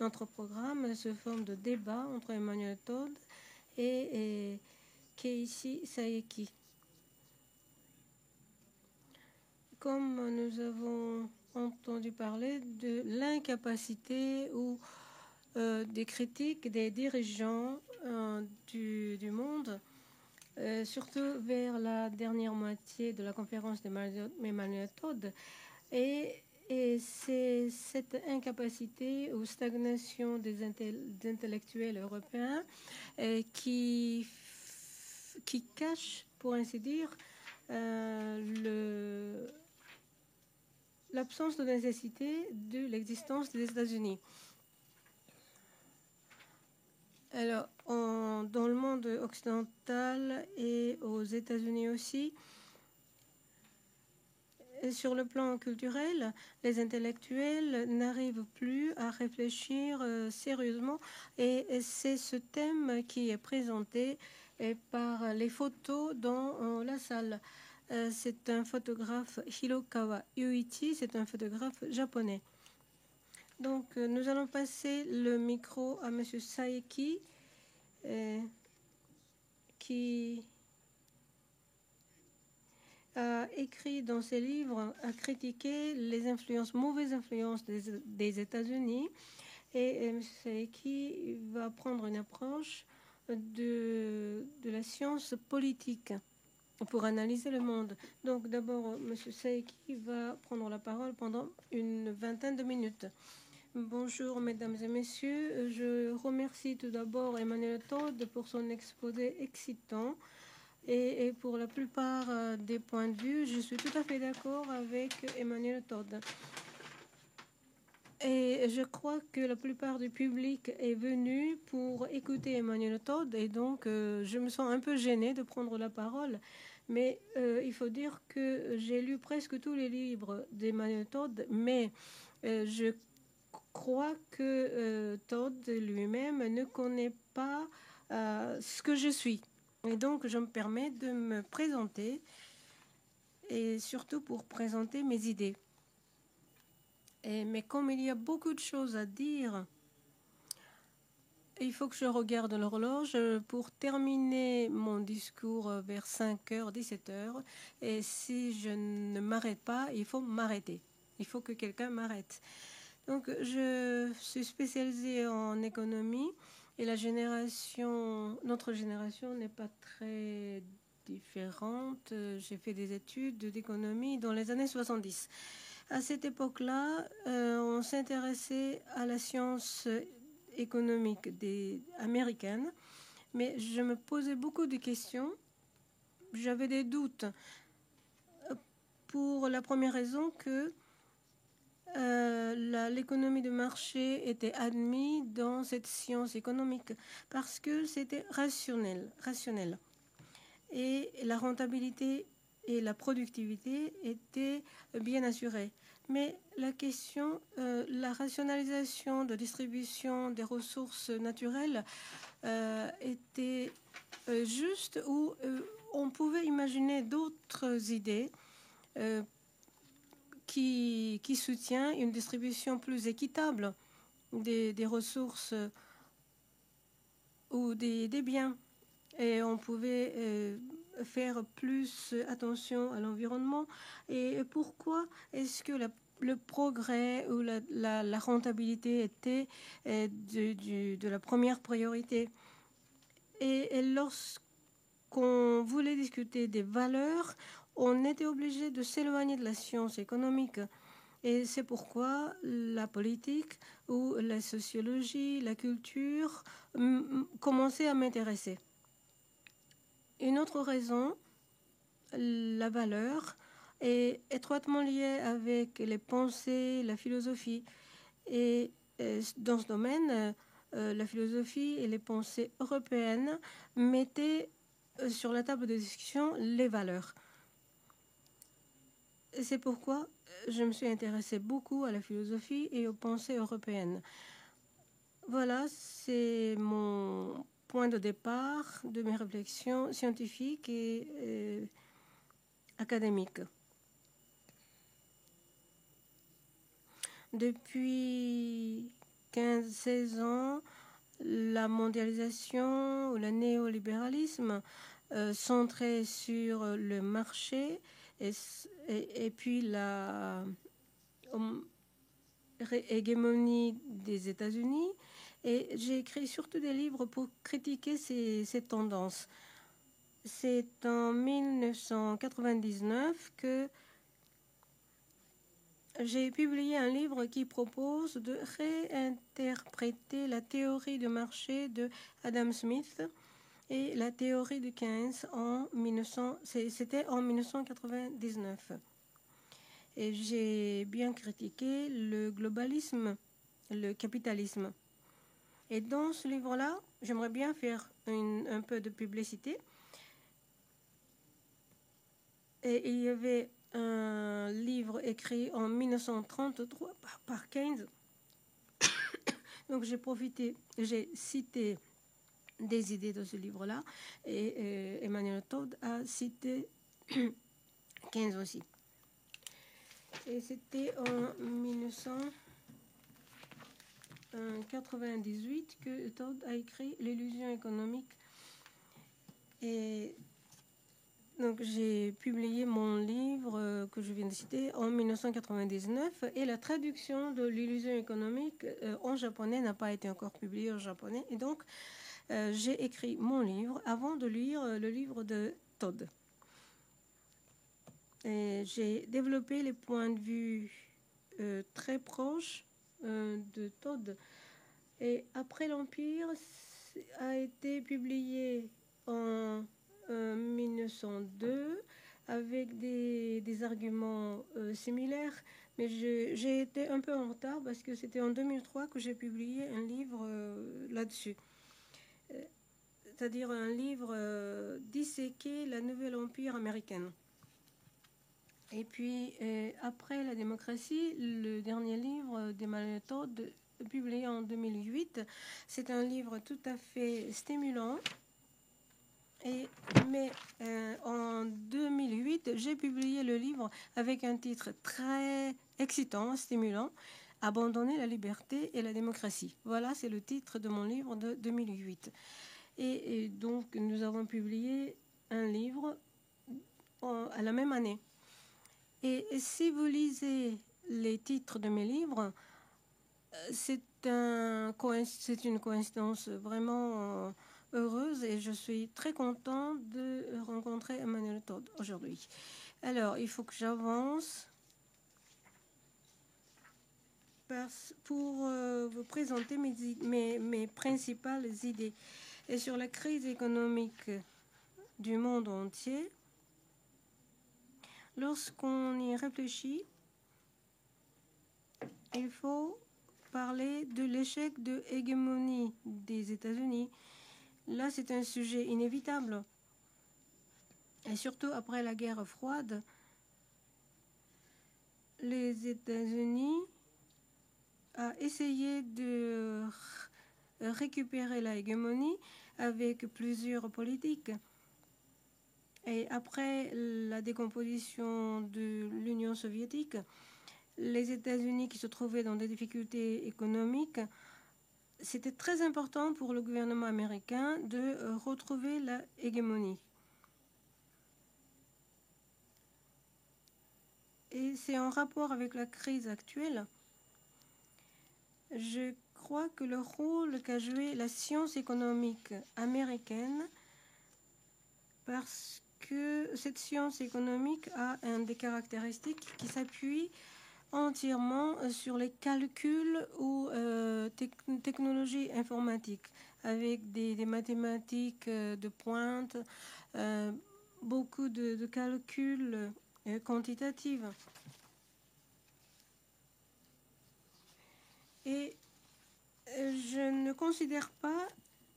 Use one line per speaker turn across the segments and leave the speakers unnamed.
Notre programme se forme de débats entre Emmanuel Todd et Keiichi Saeki. Comme nous avons entendu parler de l'incapacité ou des critiques des dirigeants du monde, surtout vers la dernière moitié de la conférence d'Emmanuel Todd, et c'est cette incapacité ou stagnation des intellectuels européens qui cache, pour ainsi dire, l'absence de nécessité de l'existence des États-Unis. Alors, dans le monde occidental et aux États-Unis aussi, sur le plan culturel, les intellectuels n'arrivent plus à réfléchir sérieusement et c'est ce thème qui est présenté par les photos dans la salle. C'est un photographe, Hirokawa Yuichi, c'est un photographe japonais. Donc, nous allons passer le micro à M. Saeki, qui a écrit dans ses livres, a critiqué les mauvaises influences des États-Unis. Et M. Saeki va prendre une approche de la science politique pour analyser le monde. Donc d'abord, M. Saeki va prendre la parole pendant une vingtaine de minutes. Bonjour mesdames et messieurs, je remercie tout d'abord Emmanuel Todd pour son exposé excitant et pour la plupart des points de vue, je suis tout à fait d'accord avec Emmanuel Todd. Et je crois que la plupart du public est venu pour écouter Emmanuel Todd et donc je me sens un peu gênée de prendre la parole. Mais il faut dire que j'ai lu presque tous les livres d'Emmanuel Todd, mais je crois que Todd lui-même ne connaît pas ce que je suis. Et donc je me permets de me présenter et surtout pour présenter mes idées. Mais comme il y a beaucoup de choses à dire, il faut que je regarde l'horloge pour terminer mon discours vers 5h, 17h. Et si je ne m'arrête pas, il faut m'arrêter. Il faut que quelqu'un m'arrête. Donc, je suis spécialisée en économie et notre génération n'est pas très différente. J'ai fait des études d'économie dans les années 70. À cette époque-là, on s'intéressait à la science économique américaine, mais je me posais beaucoup de questions. J'avais des doutes pour la première raison que l'économie de marché était admise dans cette science économique parce que c'était rationnel. Et la rentabilité et la productivité étaient bien assurées. Mais la question, la rationalisation de distribution des ressources naturelles était juste où on pouvait imaginer d'autres idées qui soutient une distribution plus équitable des ressources ou des biens. Et on pouvait faire plus attention à l'environnement. Et pourquoi est-ce que le progrès ou la rentabilité était de la première priorité? Et lorsqu'on voulait discuter des valeurs, on était obligé de s'éloigner de la science économique. Et c'est pourquoi la politique ou la sociologie, la culture commençaient à m'intéresser. Une autre raison, la valeur, est étroitement liée avec les pensées, la philosophie. Et dans ce domaine, la philosophie et les pensées européennes mettaient sur la table de discussion les valeurs. C'est pourquoi je me suis intéressée beaucoup à la philosophie et aux pensées européennes. Voilà, c'est mon point de départ de mes réflexions scientifiques et académiques. Depuis 15-16 ans, la mondialisation ou le néolibéralisme centré sur le marché et puis la hégémonie des États-Unis. Et j'ai écrit surtout des livres pour critiquer ces tendances. C'est en 1999 que j'ai publié un livre qui propose de réinterpréter la théorie de marché de Adam Smith et la théorie de Keynes c'était en 1999. Et j'ai bien critiqué le globalisme, le capitalisme. Et dans ce livre-là, j'aimerais bien faire un peu de publicité. Et il y avait un livre écrit en 1933 par Keynes. Donc j'ai cité des idées de ce livre-là. Et Emmanuel Todd a cité Keynes aussi. Et c'était en 1998 que Todd a écrit L'illusion économique. Et donc j'ai publié mon livre que je viens de citer en 1999 et la traduction de L'illusion économique en japonais n'a pas été encore publiée en japonais. Et donc j'ai écrit mon livre avant de lire le livre de Todd. Et j'ai développé les points de vue très proches de Todd. Et Après l'Empire a été publié en 1902 avec des arguments similaires, mais j'ai été un peu en retard parce que c'était en 2003 que j'ai publié un livre là-dessus. C'est-à-dire un livre disséquer la nouvelle empire américaine. Et puis, après la démocratie, le dernier livre d'Emmanuel Todd, publié en 2008, c'est un livre tout à fait stimulant. Mais en 2008, j'ai publié le livre avec un titre très excitant, stimulant, Abandonner la liberté et la démocratie. Voilà, c'est le titre de mon livre de 2008. Et donc, nous avons publié un livre à la même année. Et si vous lisez les titres de mes livres, c'est une coïncidence vraiment heureuse et je suis très contente de rencontrer Emmanuel Todd aujourd'hui. Alors, il faut que j'avance pour vous présenter mes principales idées. Et sur la crise économique du monde entier, lorsqu'on y réfléchit, il faut parler de l'échec de hégémonie des États-Unis. Là, c'est un sujet inévitable. Et surtout après la guerre froide, les États-Unis ont essayé de récupérer la hégémonie avec plusieurs politiques. Et après la décomposition de l'Union soviétique, les États-Unis qui se trouvaient dans des difficultés économiques, c'était très important pour le gouvernement américain de retrouver la hégémonie. Et c'est en rapport avec la crise actuelle. Je crois que le rôle qu'a joué la science économique américaine, parce que cette science économique a des caractéristiques qui s'appuient entièrement sur les calculs ou technologies informatiques, avec des mathématiques de pointe, beaucoup de calculs quantitatifs. Et je ne considère pas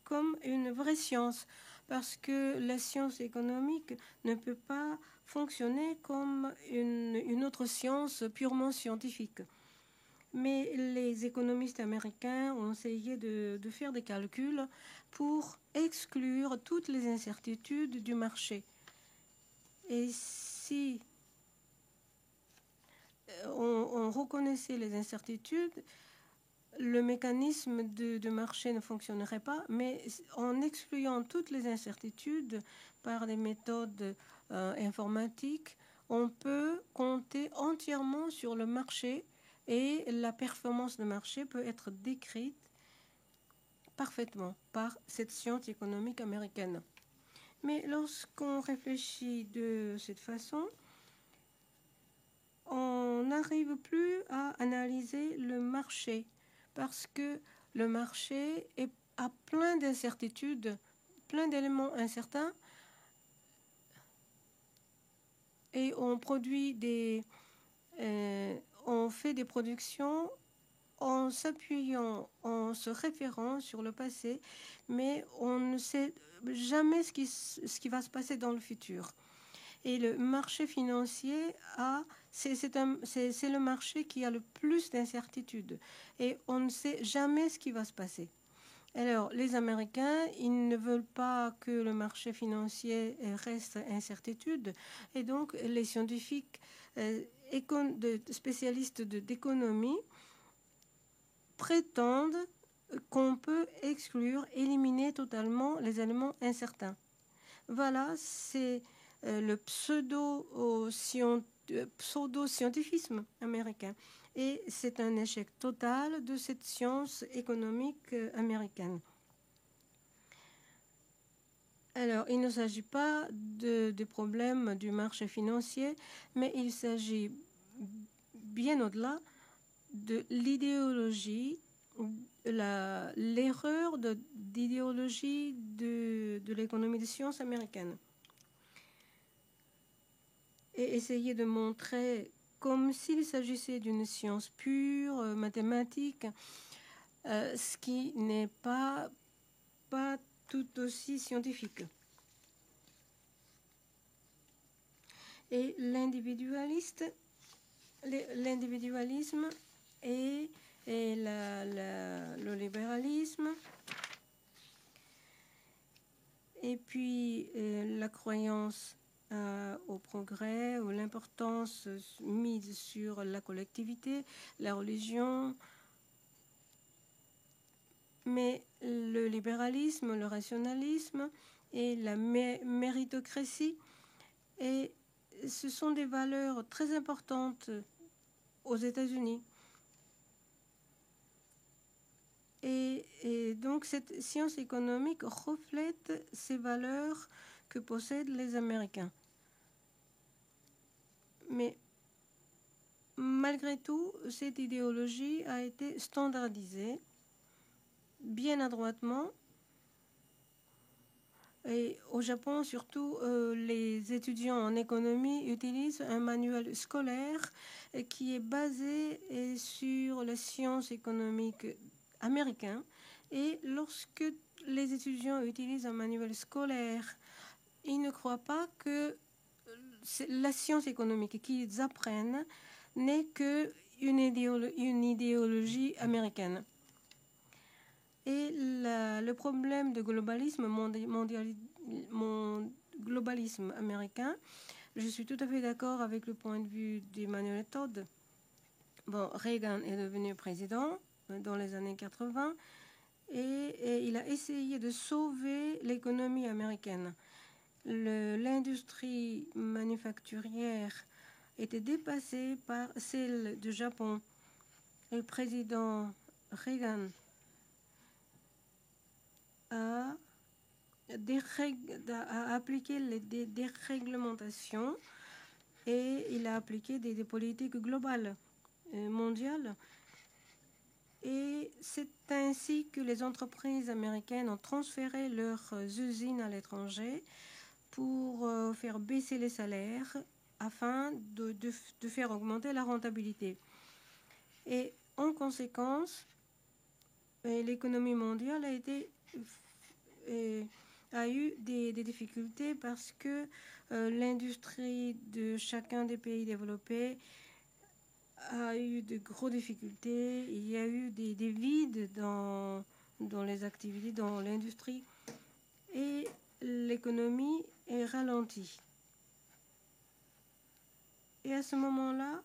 comme une vraie science, parce que la science économique ne peut pas fonctionner comme une autre science purement scientifique. Mais les économistes américains ont essayé de faire des calculs pour exclure toutes les incertitudes du marché. Et si on reconnaissait les incertitudes, le mécanisme de marché ne fonctionnerait pas, mais en excluant toutes les incertitudes par des méthodes informatiques, on peut compter entièrement sur le marché et la performance de marché peut être décrite parfaitement par cette science économique américaine. Mais lorsqu'on réfléchit de cette façon, on n'arrive plus à analyser le marché parce que le marché a plein d'incertitudes, plein d'éléments incertains et on fait des productions en s'appuyant, en se référant sur le passé, mais on ne sait jamais ce qui va se passer dans le futur. Et le marché financier c'est le marché qui a le plus d'incertitudes. Et on ne sait jamais ce qui va se passer. Alors, les Américains, ils ne veulent pas que le marché financier reste incertitude. Et donc, les scientifiques spécialistes d'économie prétendent qu'on peut exclure, éliminer totalement les éléments incertains. Voilà, c'est le pseudo-scientifisme américain. Et c'est un échec total de cette science économique américaine. Alors, il ne s'agit pas des problèmes du marché financier, mais il s'agit bien au-delà de l'idéologie, l'erreur d'idéologie de l'économie des sciences américaines. Et essayer de montrer comme s'il s'agissait d'une science pure, mathématique, ce qui n'est pas tout aussi scientifique. Et l'individualisme et le libéralisme et puis la croyance au progrès, ou l'importance mise sur la collectivité, la religion. Mais le libéralisme, le rationalisme et la méritocratie, et ce sont des valeurs très importantes aux États-Unis. Et donc cette science économique reflète ces valeurs que possèdent les Américains. Mais malgré tout, cette idéologie a été standardisée bien adroitement. Et au Japon, surtout, les étudiants en économie utilisent un manuel scolaire qui est basé sur la science économique américaine. Et lorsque les étudiants utilisent un manuel scolaire, ils ne croient pas que la science économique qu'ils apprennent n'est qu'une idéologie américaine. Et le problème de globalisme globalisme américain, je suis tout à fait d'accord avec le point de vue d'Emmanuel Todd. Bon, Reagan est devenu président dans les années 80 et il a essayé de sauver l'économie américaine. L'industrie manufacturière était dépassée par celle du Japon. Le président Reagan a appliqué des déréglementations et il a appliqué des politiques globales, mondiales. Et c'est ainsi que les entreprises américaines ont transféré leurs usines à l'étranger pour faire baisser les salaires afin de faire augmenter la rentabilité. Et en conséquence, l'économie mondiale a eu des difficultés parce que l'industrie de chacun des pays développés a eu de grosses difficultés. Il y a eu des vides dans les activités, dans l'industrie, et l'économie est ralentie. Et à ce moment-là,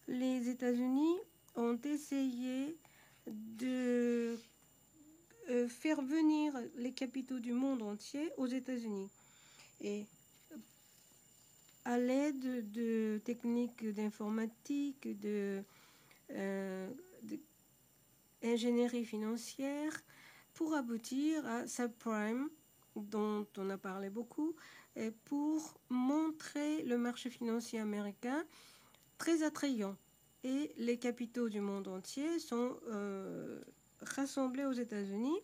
les États-Unis ont essayé de faire venir les capitaux du monde entier aux États-Unis. Et à l'aide de techniques d'informatique, d'ingénierie financière, pour aboutir à subprime, dont on a parlé beaucoup, et pour montrer le marché financier américain très attrayant. Et les capitaux du monde entier sont rassemblés aux États-Unis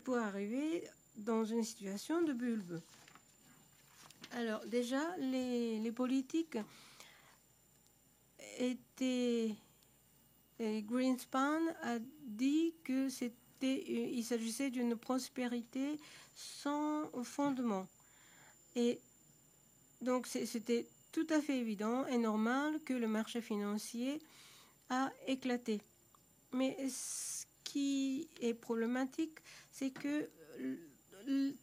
pour arriver dans une situation de bulle. Alors déjà, les politiques étaient... Greenspan a dit que il s'agissait d'une prospérité sans fondement. Et donc c'était tout à fait évident et normal que le marché financier a éclaté. Mais ce qui est problématique, c'est que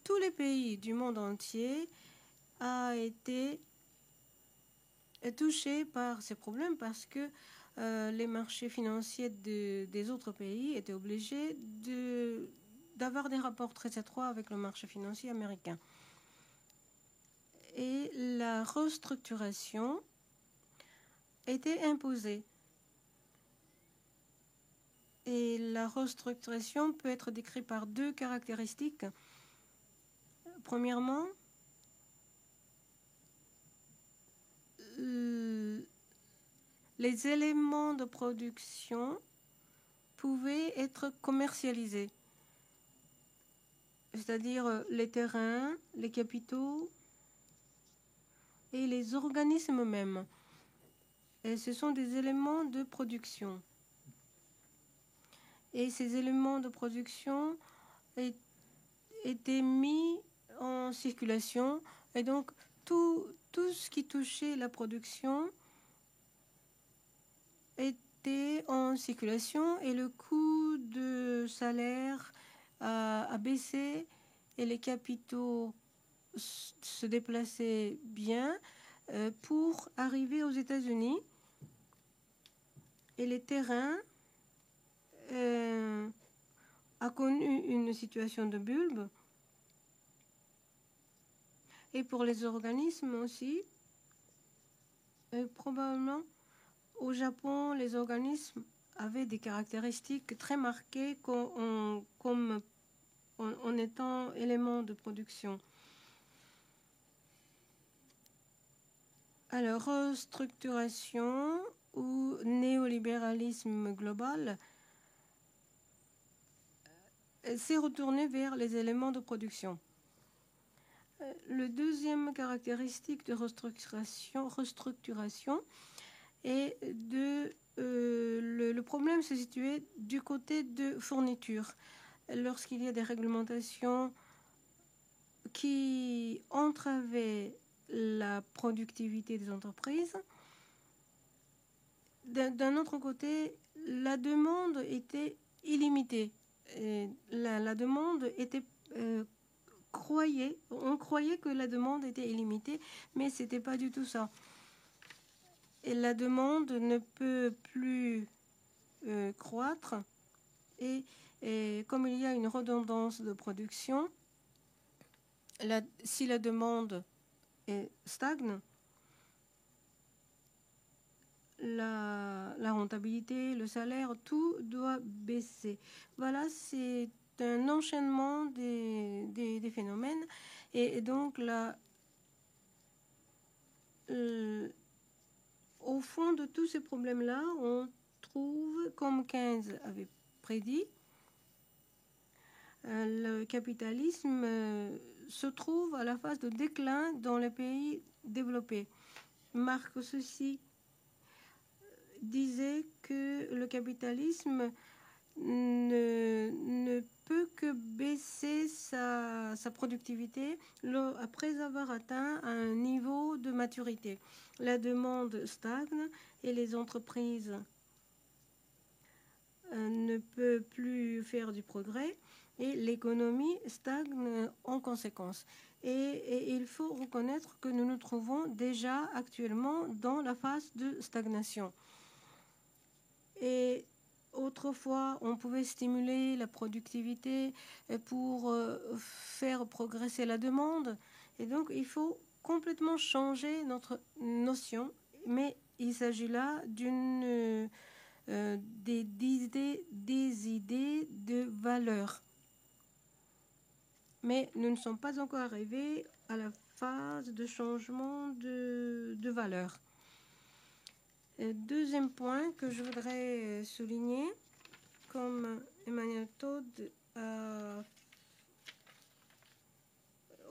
tous les pays du monde entier ont été touchés par ces problèmes parce que les marchés financiers des autres pays étaient obligés d'avoir des rapports très étroits avec le marché financier américain. Et la restructuration était imposée. Et la restructuration peut être décrite par deux caractéristiques. Premièrement, les éléments de production pouvaient être commercialisés, c'est-à-dire les terrains, les capitaux et les organismes eux-mêmes. Et ce sont des éléments de production. Et ces éléments de production étaient mis en circulation. Et donc, tout ce qui touchait la production était en circulation et le coût de salaire a baissé et les capitaux se déplaçaient bien pour arriver aux États-Unis. Et les terrains a connu une situation de bulle. Et pour les organismes aussi, probablement au Japon, les organismes avaient des caractéristiques très marquées comme en étant éléments de production. Alors, restructuration ou néolibéralisme global s'est retourné vers les éléments de production. Le deuxième caractéristique de restructuration est le problème se situait du côté de fourniture. Lorsqu'il y a des réglementations qui entravaient la productivité des entreprises, d'un autre côté, la demande était illimitée. Et la demande était on croyait que la demande était illimitée, mais ce n'était pas du tout ça. Et la demande ne peut plus croître. Et comme il y a une redondance de production, si la demande stagne, la rentabilité, le salaire, tout doit baisser. Voilà, c'est un enchaînement des phénomènes. Et donc, là, au fond de tous ces problèmes-là, on trouve, comme Keynes avait prédit, le capitalisme se trouve à la phase de déclin dans les pays développés. Marc ceci disait que le capitalisme ne peut que baisser sa productivité après avoir atteint un niveau de maturité. La demande stagne et les entreprises ne peuvent plus faire du progrès et l'économie stagne en conséquence. Et il faut reconnaître que nous nous trouvons déjà actuellement dans la phase de stagnation. Et autrefois, on pouvait stimuler la productivité pour faire progresser la demande. Et donc, il faut complètement changer notre notion. Mais il s'agit là des idées de valeur. Mais nous ne sommes pas encore arrivés à la phase de changement de valeur. Deuxième point que je voudrais souligner, comme Emmanuel Todd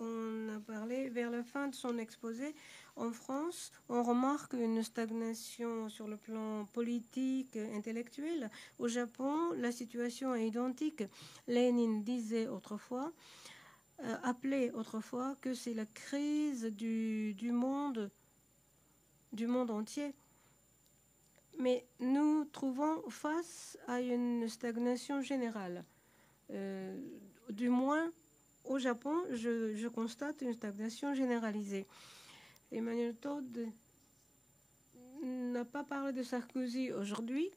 on a parlé vers la fin de son exposé, en France, on remarque une stagnation sur le plan politique, intellectuel. Au Japon, la situation est identique. Lénine disait autrefois, appelait autrefois que c'est la crise du monde entier. Mais nous trouvons face à une stagnation générale. Du moins, au Japon, je constate une stagnation généralisée. Emmanuel Todd n'a pas parlé de Sarkozy aujourd'hui,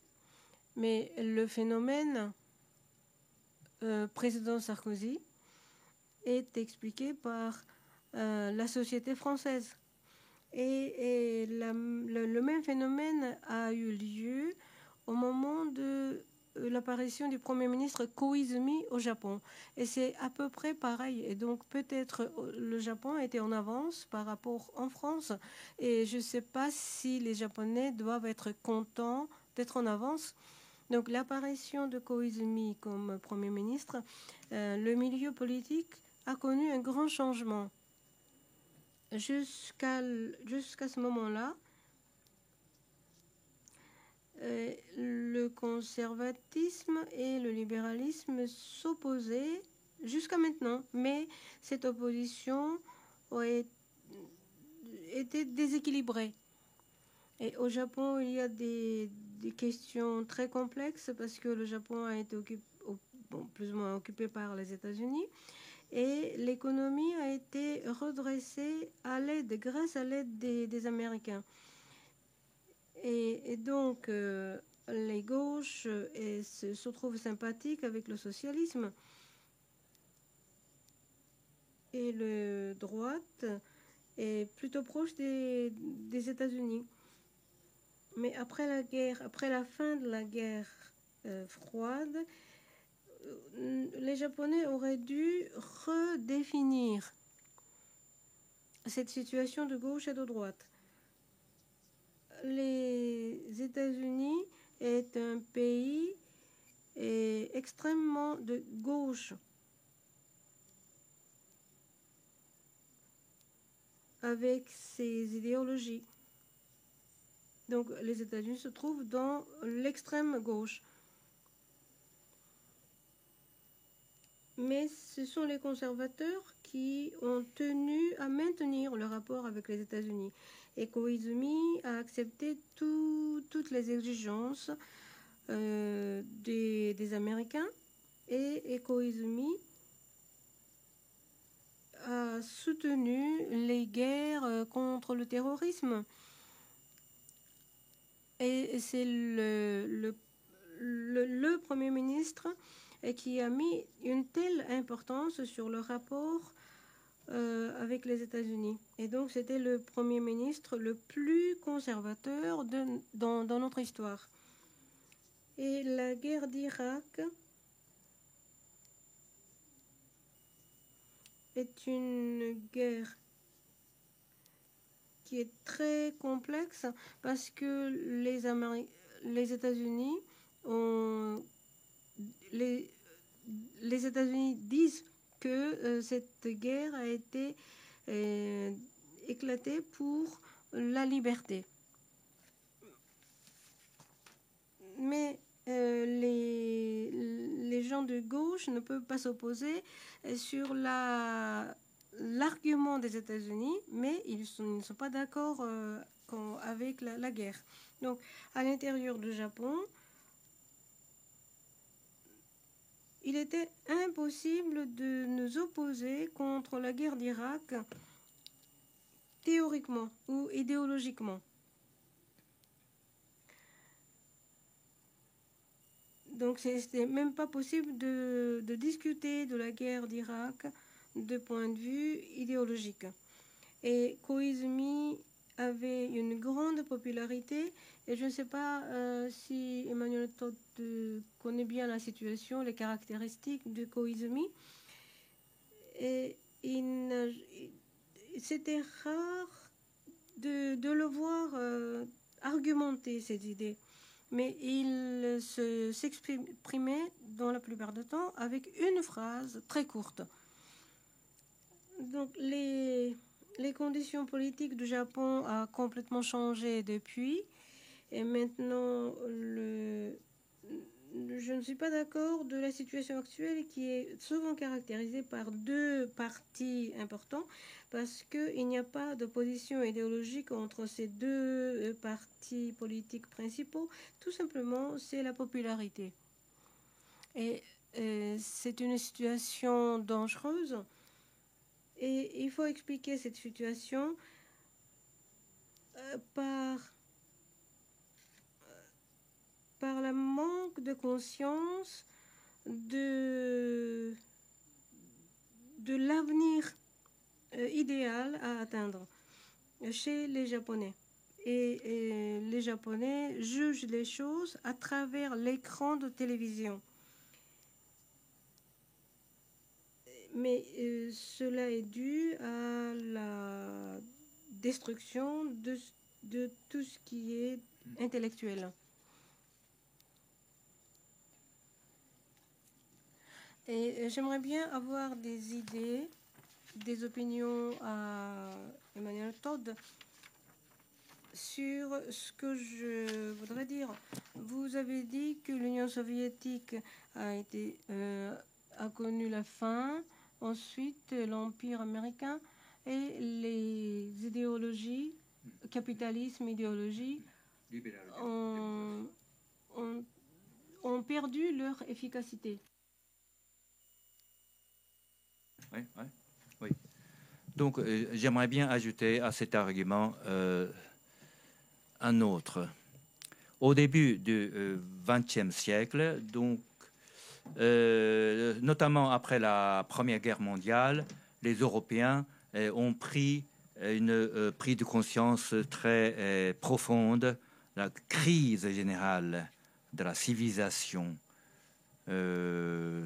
mais le phénomène président Sarkozy est expliqué par la société française. Et le même phénomène a eu lieu au moment de l'apparition du Premier ministre Koizumi au Japon. Et c'est à peu près pareil. Et donc peut-être le Japon était en avance par rapport en France. Et je ne sais pas si les Japonais doivent être contents d'être en avance. Donc l'apparition de Koizumi comme Premier ministre, le milieu politique a connu un grand changement. Jusqu'à ce moment-là, le conservatisme et le libéralisme s'opposaient jusqu'à maintenant, mais cette opposition était déséquilibrée. Et au Japon, il y a des questions très complexes parce que le Japon a été plus ou moins occupé par les États-Unis. Et l'économie a été redressée grâce à l'aide des Américains. Et donc, les gauches se trouvent sympathiques avec le socialisme. Et le droite est plutôt proche des États-Unis. Mais après la fin de la guerre froide, les Japonais auraient dû redéfinir cette situation de gauche et de droite. Les États-Unis est un pays extrêmement de gauche, avec ses idéologies. Donc les États-Unis se trouvent dans l'extrême gauche. Mais ce sont les conservateurs qui ont tenu à maintenir le rapport avec les États-Unis. Et Koizumi a accepté toutes les exigences des Américains. Et Koizumi a soutenu les guerres contre le terrorisme. Et c'est le Premier ministre qui a mis une telle importance sur le rapport avec les États-Unis. Et donc, c'était le Premier ministre le plus conservateur dans notre histoire. Et la guerre d'Irak est une guerre qui est très complexe parce que les États-Unis les États-Unis disent que cette guerre a été éclatée pour la liberté. Mais les gens de gauche ne peuvent pas s'opposer sur l'argument des États-Unis, mais ils ne sont pas d'accord avec la guerre. Donc, à l'intérieur du Japon, il était impossible de nous opposer contre la guerre d'Irak théoriquement ou idéologiquement. Donc, c'était même pas possible de discuter de la guerre d'Irak de point de vue idéologique. Et Koizumi avait une grande popularité. Et je ne sais pas si Emmanuel Todd connaît bien la situation, les caractéristiques de Koizumi. Et c'était rare de le voir argumenter ses idées. Mais il s'exprimait dans la plupart du temps avec une phrase très courte. Donc les conditions politiques du Japon ont complètement changé depuis. Et maintenant, je ne suis pas d'accord de la situation actuelle qui est souvent caractérisée par deux partis importants parce qu'il n'y a pas d'opposition idéologique entre ces deux partis politiques principaux. Tout simplement, c'est la popularité. Et c'est une situation dangereuse. Et il faut expliquer cette situation par la manque de conscience de l'avenir idéal à atteindre chez les Japonais. Et les Japonais jugent les choses à travers l'écran de télévision. Mais cela est dû à la destruction de tout ce qui est intellectuel. Et j'aimerais bien avoir des idées, des opinions à Emmanuel Todd sur ce que je voudrais dire. Vous avez dit que l'Union soviétique a connu la fin, ensuite l'Empire américain et les idéologies, capitalisme, idéologie, ont perdu leur efficacité.
Oui. Donc, j'aimerais bien ajouter à cet argument un autre. Au début du XXe siècle, donc, notamment après la Première Guerre mondiale, les Européens ont pris une prise de conscience très profonde, la crise générale de la civilisation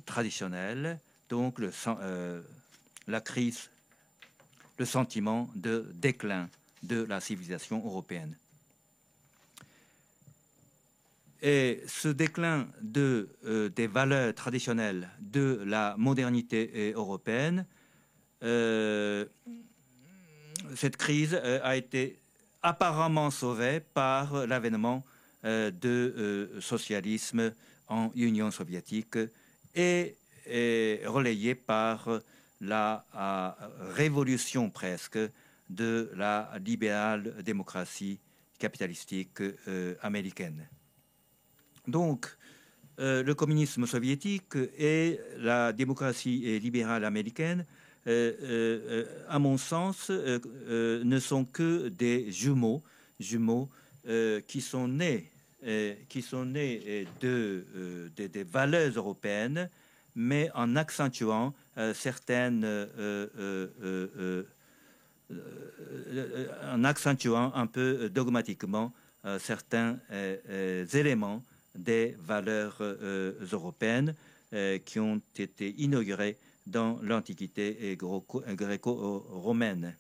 traditionnelle, donc la crise, le sentiment de déclin de la civilisation européenne. Et ce déclin des valeurs traditionnelles de la modernité européenne, cette crise a été apparemment sauvée par l'avènement du socialisme en Union soviétique et relayée par la révolution presque de la libérale démocratie capitalistique américaine. Donc, le communisme soviétique et la démocratie libérale américaine, à mon sens, ne sont que des jumeaux qui sont nés des valeurs européennes, mais en accentuant en accentuant un peu dogmatiquement certains éléments des valeurs européennes qui ont été inaugurées dans l'Antiquité gréco-romaine.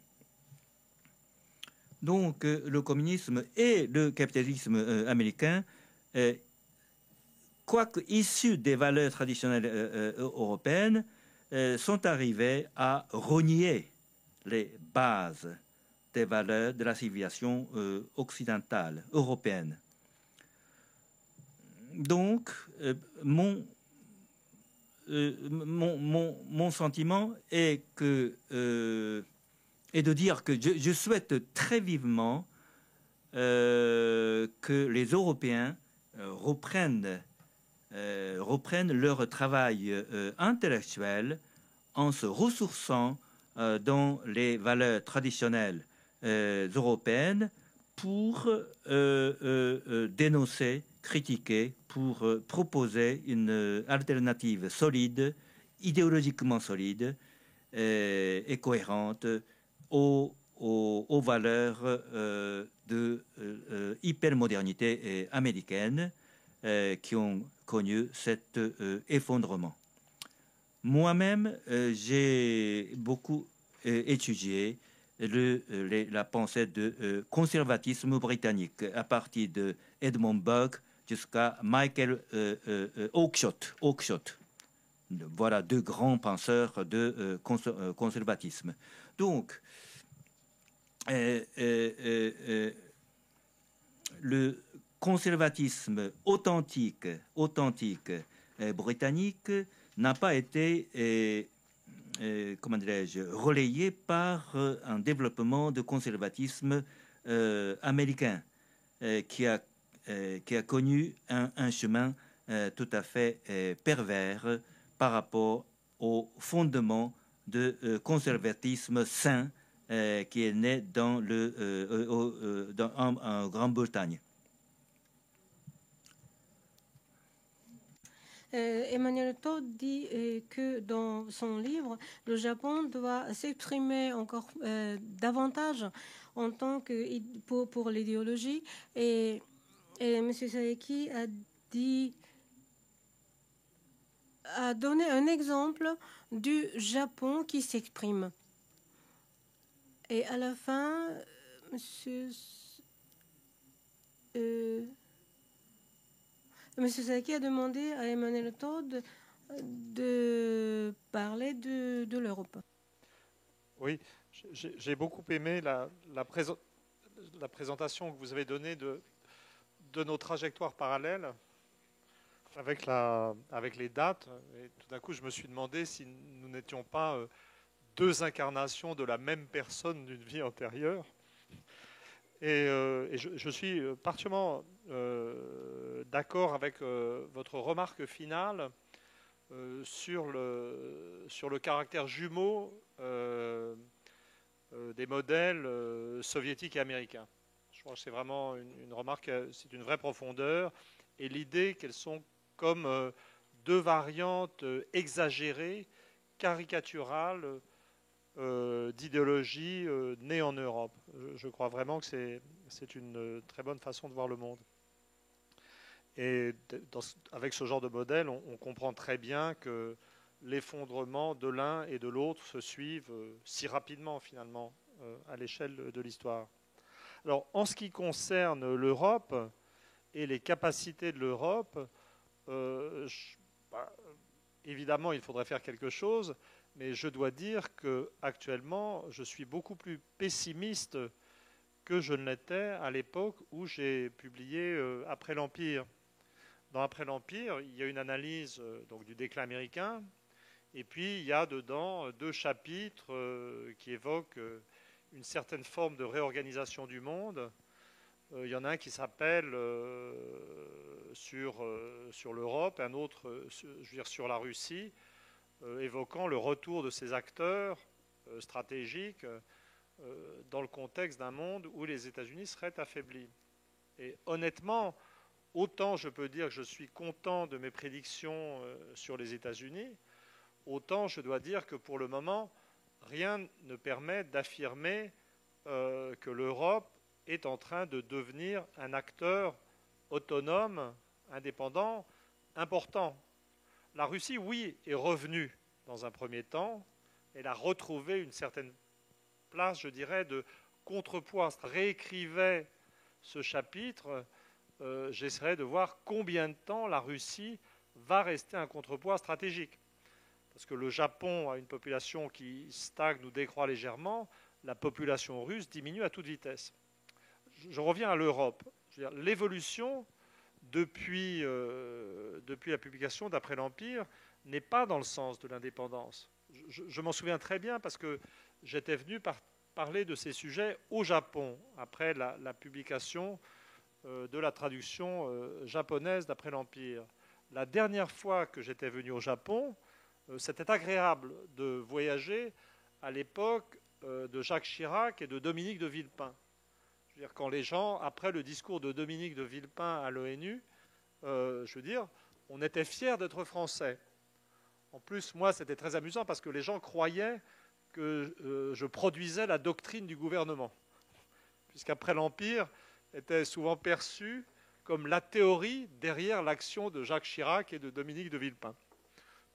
Donc, le communisme et le capitalisme américain, quoique issus des valeurs traditionnelles européennes, sont arrivés à renier les bases des valeurs de la civilisation occidentale, européenne. Donc, mon sentiment est de dire que je souhaite très vivement que les Européens reprennent leur travail intellectuel en se ressourçant dans les valeurs traditionnelles européennes pour dénoncer, critiquer, pour proposer une alternative solide, idéologiquement solide et cohérente aux valeurs de hypermodernité américaine qui ont connu cet effondrement. Moi-même, j'ai beaucoup étudié la pensée de conservatisme britannique à partir de Edmund Burke jusqu'à Michael Oakeshott. Voilà deux grands penseurs de conservatisme. Donc, le conservatisme authentique britannique n'a pas été, comment dirais-je, relayé par un développement de conservatisme américain qui a connu un chemin tout à fait pervers par rapport au fondement de conservatisme sain qui est né en Grande-Bretagne.
Emmanuel Todd dit que dans son livre, le Japon doit s'exprimer encore davantage en tant que pour l'idéologie. Et M. Saeki a donné un exemple du Japon qui s'exprime. Et à la fin, M. Saeki a demandé à Emmanuel Todd de parler de l'Europe.
Oui, j'ai beaucoup aimé la présentation que vous avez donnée de nos trajectoires parallèles avec les dates. Et tout d'un coup, je me suis demandé si nous n'étions pas deux incarnations de la même personne d'une vie antérieure. Et je suis particulièrement d'accord avec votre remarque finale sur le caractère jumeau des modèles soviétiques et américains. Je crois que c'est vraiment une remarque, c'est une vraie profondeur, et l'idée qu'elles sont comme deux variantes exagérées, caricaturales, d'idéologie née en Europe. Je crois vraiment que c'est une très bonne façon de voir le monde. Et avec ce genre de modèle, on comprend très bien que l'effondrement de l'un et de l'autre se suivent si rapidement finalement à l'échelle de l'histoire. Alors en ce qui concerne l'Europe et les capacités de l'Europe, évidemment il faudrait faire quelque chose, mais je dois dire qu'actuellement je suis beaucoup plus pessimiste que je ne l'étais à l'époque où j'ai publié Après l'Empire. Dans Après l'Empire, il y a une analyse donc, du déclin américain, et puis il y a dedans deux chapitres qui évoquent une certaine forme de réorganisation du monde. Il y en a un qui s'appelle sur l'Europe, un autre je veux dire, sur la Russie, évoquant le retour de ces acteurs stratégiques dans le contexte d'un monde où les États-Unis seraient affaiblis. Et honnêtement, autant je peux dire que je suis content de mes prédictions sur les États-Unis, autant je dois dire que pour le moment, rien ne permet d'affirmer que l'Europe est en train de devenir un acteur autonome, indépendant, important. La Russie, oui, est revenue dans un premier temps. Elle a retrouvé une certaine place, je dirais, de contrepoids. Réécrivait ce chapitre. J'essaierai de voir combien de temps la Russie va rester un contrepoids stratégique. Parce que le Japon a une population qui stagne ou décroît légèrement, la population russe diminue à toute vitesse. Je reviens à l'Europe. L'évolution depuis la publication d'Après l'Empire n'est pas dans le sens de l'indépendance. Je m'en souviens très bien parce que j'étais venu parler de ces sujets au Japon après la publication de la traduction japonaise d'Après l'Empire. La dernière fois que j'étais venu au Japon, c'était agréable de voyager à l'époque de Jacques Chirac et de Dominique de Villepin. Je veux dire, quand les gens, après le discours de Dominique de Villepin à l'ONU, je veux dire, on était fiers d'être français. En plus, moi, c'était très amusant parce que les gens croyaient que je produisais la doctrine du gouvernement. Puisqu'après l'Empire était souvent perçu comme la théorie derrière l'action de Jacques Chirac et de Dominique de Villepin.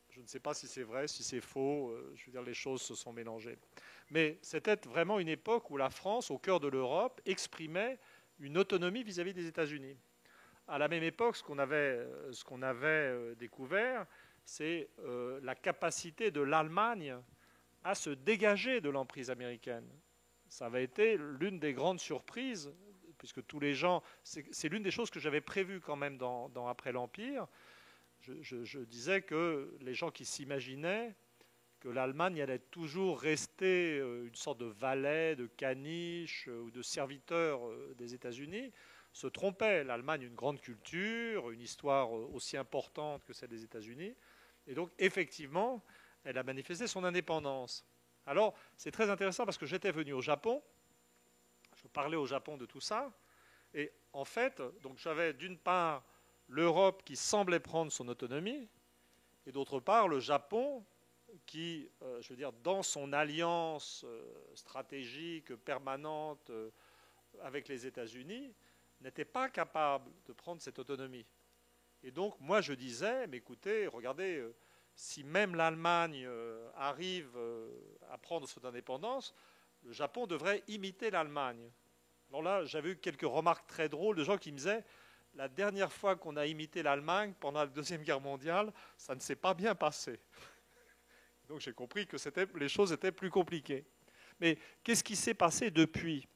Je ne sais pas si c'est vrai, si c'est faux, je veux dire, les choses se sont mélangées. Mais c'était vraiment une époque où la France, au cœur de l'Europe, exprimait une autonomie vis-à-vis des États-Unis. À la même époque, ce qu'on avait découvert, c'est la capacité de l'Allemagne à se dégager de l'emprise américaine. Ça avait été l'une des grandes surprises, puisque tous les gens... C'est l'une des choses que j'avais prévues quand même dans Après l'Empire. Je disais que les gens qui s'imaginaient que l'Allemagne allait toujours rester une sorte de valet, de caniche ou de serviteur des États-Unis se trompaient. L'Allemagne a une grande culture, une histoire aussi importante que celle des États-Unis. Et donc, effectivement, elle a manifesté son indépendance. Alors, c'est très intéressant parce que j'étais venu au Japon, je parlais au Japon de tout ça, et en fait, donc j'avais d'une part l'Europe qui semblait prendre son autonomie, et d'autre part le Japon qui, je veux dire, dans son alliance stratégique permanente avec les États-Unis, n'était pas capable de prendre cette autonomie. Et donc, moi, je disais, mais écoutez, regardez, si même l'Allemagne arrive à prendre son indépendance, le Japon devrait imiter l'Allemagne. Alors là, j'avais eu quelques remarques très drôles de gens qui me disaient, la dernière fois qu'on a imité l'Allemagne pendant la Deuxième Guerre mondiale, ça ne s'est pas bien passé. Donc j'ai compris que les choses étaient plus compliquées. Mais qu'est-ce qui s'est passé depuis ?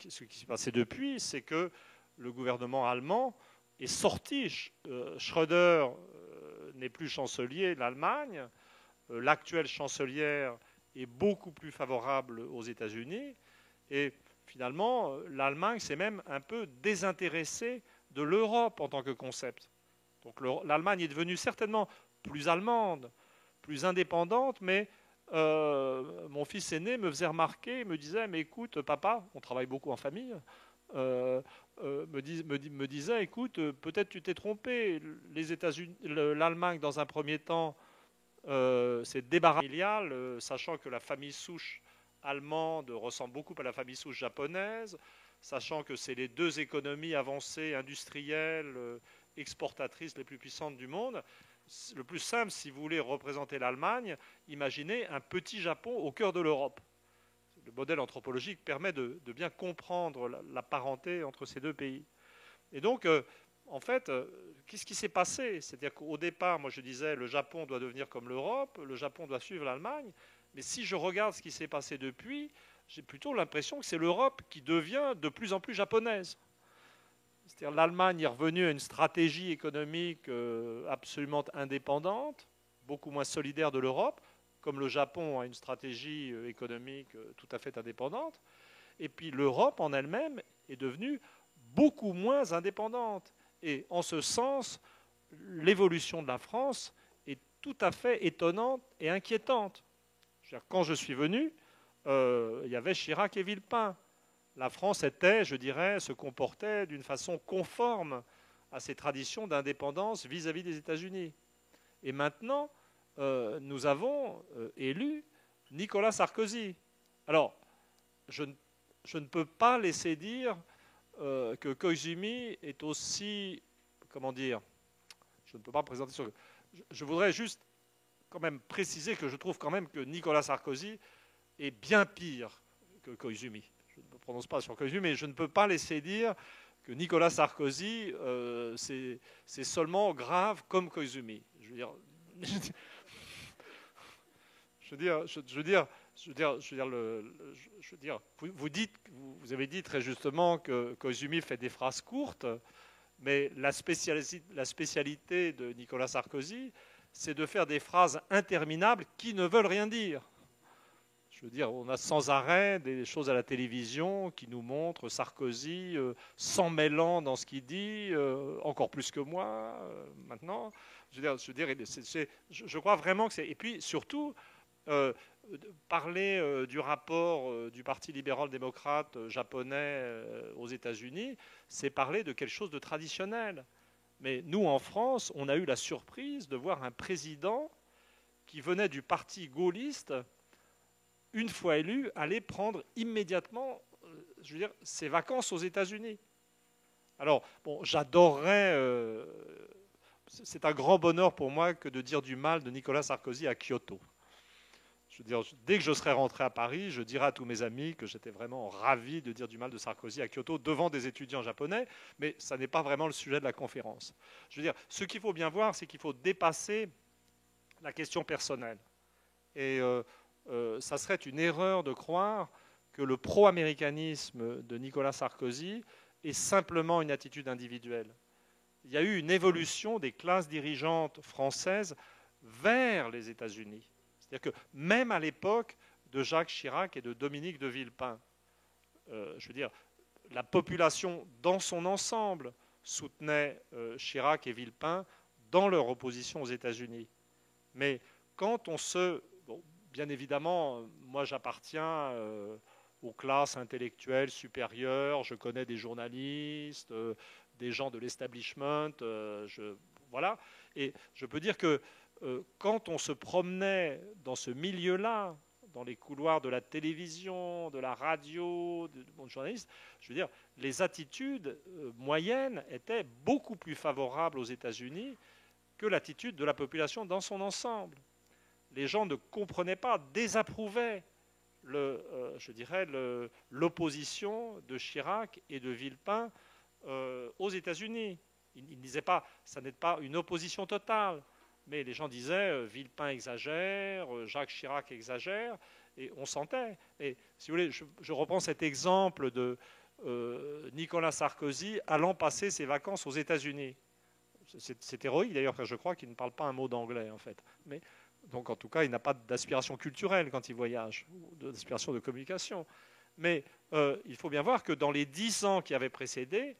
Ce qui s'est passé depuis, c'est que le gouvernement allemand est sorti. Schröder n'est plus chancelier de l'Allemagne. L'actuelle chancelière est beaucoup plus favorable aux États-Unis. Et finalement, l'Allemagne s'est même un peu désintéressée de l'Europe en tant que concept. Donc l'Allemagne est devenue certainement plus allemande, plus indépendante, mais mon fils aîné me faisait remarquer, me disait, mais écoute, papa, on travaille beaucoup en famille, me disait, écoute, peut-être tu t'es trompé, les États-Unis, l'Allemagne dans un premier temps, c'est débarrassé familial, sachant que la famille souche allemande ressemble beaucoup à la famille souche japonaise, sachant que c'est les deux économies avancées, industrielles, exportatrices les plus puissantes du monde. Le plus simple, si vous voulez représenter l'Allemagne, imaginez un petit Japon au cœur de l'Europe. Le modèle anthropologique permet de bien comprendre la parenté entre ces deux pays. Et donc, en fait, qu'est-ce qui s'est passé ? C'est-à-dire qu'au départ, moi je disais, le Japon doit devenir comme l'Europe, le Japon doit suivre l'Allemagne, mais si je regarde ce qui s'est passé depuis, j'ai plutôt l'impression que c'est l'Europe qui devient de plus en plus japonaise. C'est-à-dire l'Allemagne est revenue à une stratégie économique absolument indépendante, beaucoup moins solidaire de l'Europe, comme le Japon a une stratégie économique tout à fait indépendante. Et puis l'Europe en elle-même est devenue beaucoup moins indépendante. Et en ce sens, l'évolution de la France est tout à fait étonnante et inquiétante. Quand je suis venu, il y avait Chirac et Villepin. La France était, je dirais, se comportait d'une façon conforme à ses traditions d'indépendance vis-à-vis des États-Unis. Et maintenant, nous avons élu Nicolas Sarkozy. Alors, je ne peux pas laisser dire que Koizumi est aussi, comment dire, je ne peux pas présenter sur... Je voudrais juste quand même préciser que je trouve quand même que Nicolas Sarkozy est bien pire que Koizumi. Je ne me prononce pas sur Koizumi, mais je ne peux pas laisser dire que Nicolas Sarkozy, c'est seulement grave comme Koizumi. Vous avez dit très justement que Koizumi fait des phrases courtes, mais la spécialité de Nicolas Sarkozy, c'est de faire des phrases interminables qui ne veulent rien dire. Je veux dire, on a sans arrêt des choses à la télévision qui nous montrent Sarkozy s'en mêlant dans ce qu'il dit, encore plus que moi, maintenant. Je crois vraiment que c'est... Et puis, surtout, parler du rapport du Parti libéral-démocrate japonais aux États-Unis, c'est parler de quelque chose de traditionnel. Mais nous, en France, on a eu la surprise de voir un président qui venait du parti gaulliste, une fois élu, aller prendre immédiatement, je veux dire, ses vacances aux États-Unis. Alors, bon, j'adorerais... c'est un grand bonheur pour moi que de dire du mal de Nicolas Sarkozy à Kyoto. Je veux dire, dès que je serai rentré à Paris, je dirai à tous mes amis que j'étais vraiment ravi de dire du mal de Sarkozy à Kyoto devant des étudiants japonais, mais ça n'est pas vraiment le sujet de la conférence. Je veux dire, ce qu'il faut bien voir, c'est qu'il faut dépasser la question personnelle. Et ça serait une erreur de croire que le pro-américanisme de Nicolas Sarkozy est simplement une attitude individuelle. Il y a eu une évolution des classes dirigeantes françaises vers les États-Unis. C'est-à-dire que même à l'époque de Jacques Chirac et de Dominique de Villepin, je veux dire, la population dans son ensemble soutenait Chirac et Villepin dans leur opposition aux États-Unis. Mais quand on se... Bon, bien évidemment, moi j'appartiens aux classes intellectuelles supérieures, je connais des journalistes, des gens de l'establishment, voilà. Et je peux dire que quand on se promenait dans ce milieu-là, dans les couloirs de la télévision, de la radio, du monde journaliste, je veux dire, les attitudes moyennes étaient beaucoup plus favorables aux États-Unis que l'attitude de la population dans son ensemble. Les gens ne comprenaient pas, désapprouvaient je dirais, l'opposition de Chirac et de Villepin aux États-Unis. Ils ne disaient pas, ça n'est pas une opposition totale. Mais les gens disaient Villepin exagère, Jacques Chirac exagère, et on sentait. Et si vous voulez, je reprends cet exemple de Nicolas Sarkozy allant passer ses vacances aux États-Unis. C'est héroïque d'ailleurs, parce que je crois qu'il ne parle pas un mot d'anglais en fait. Mais, donc en tout cas, il n'a pas d'aspiration culturelle quand il voyage, d'aspiration de communication. Mais il faut bien voir que dans les 10 ans qui avaient précédé,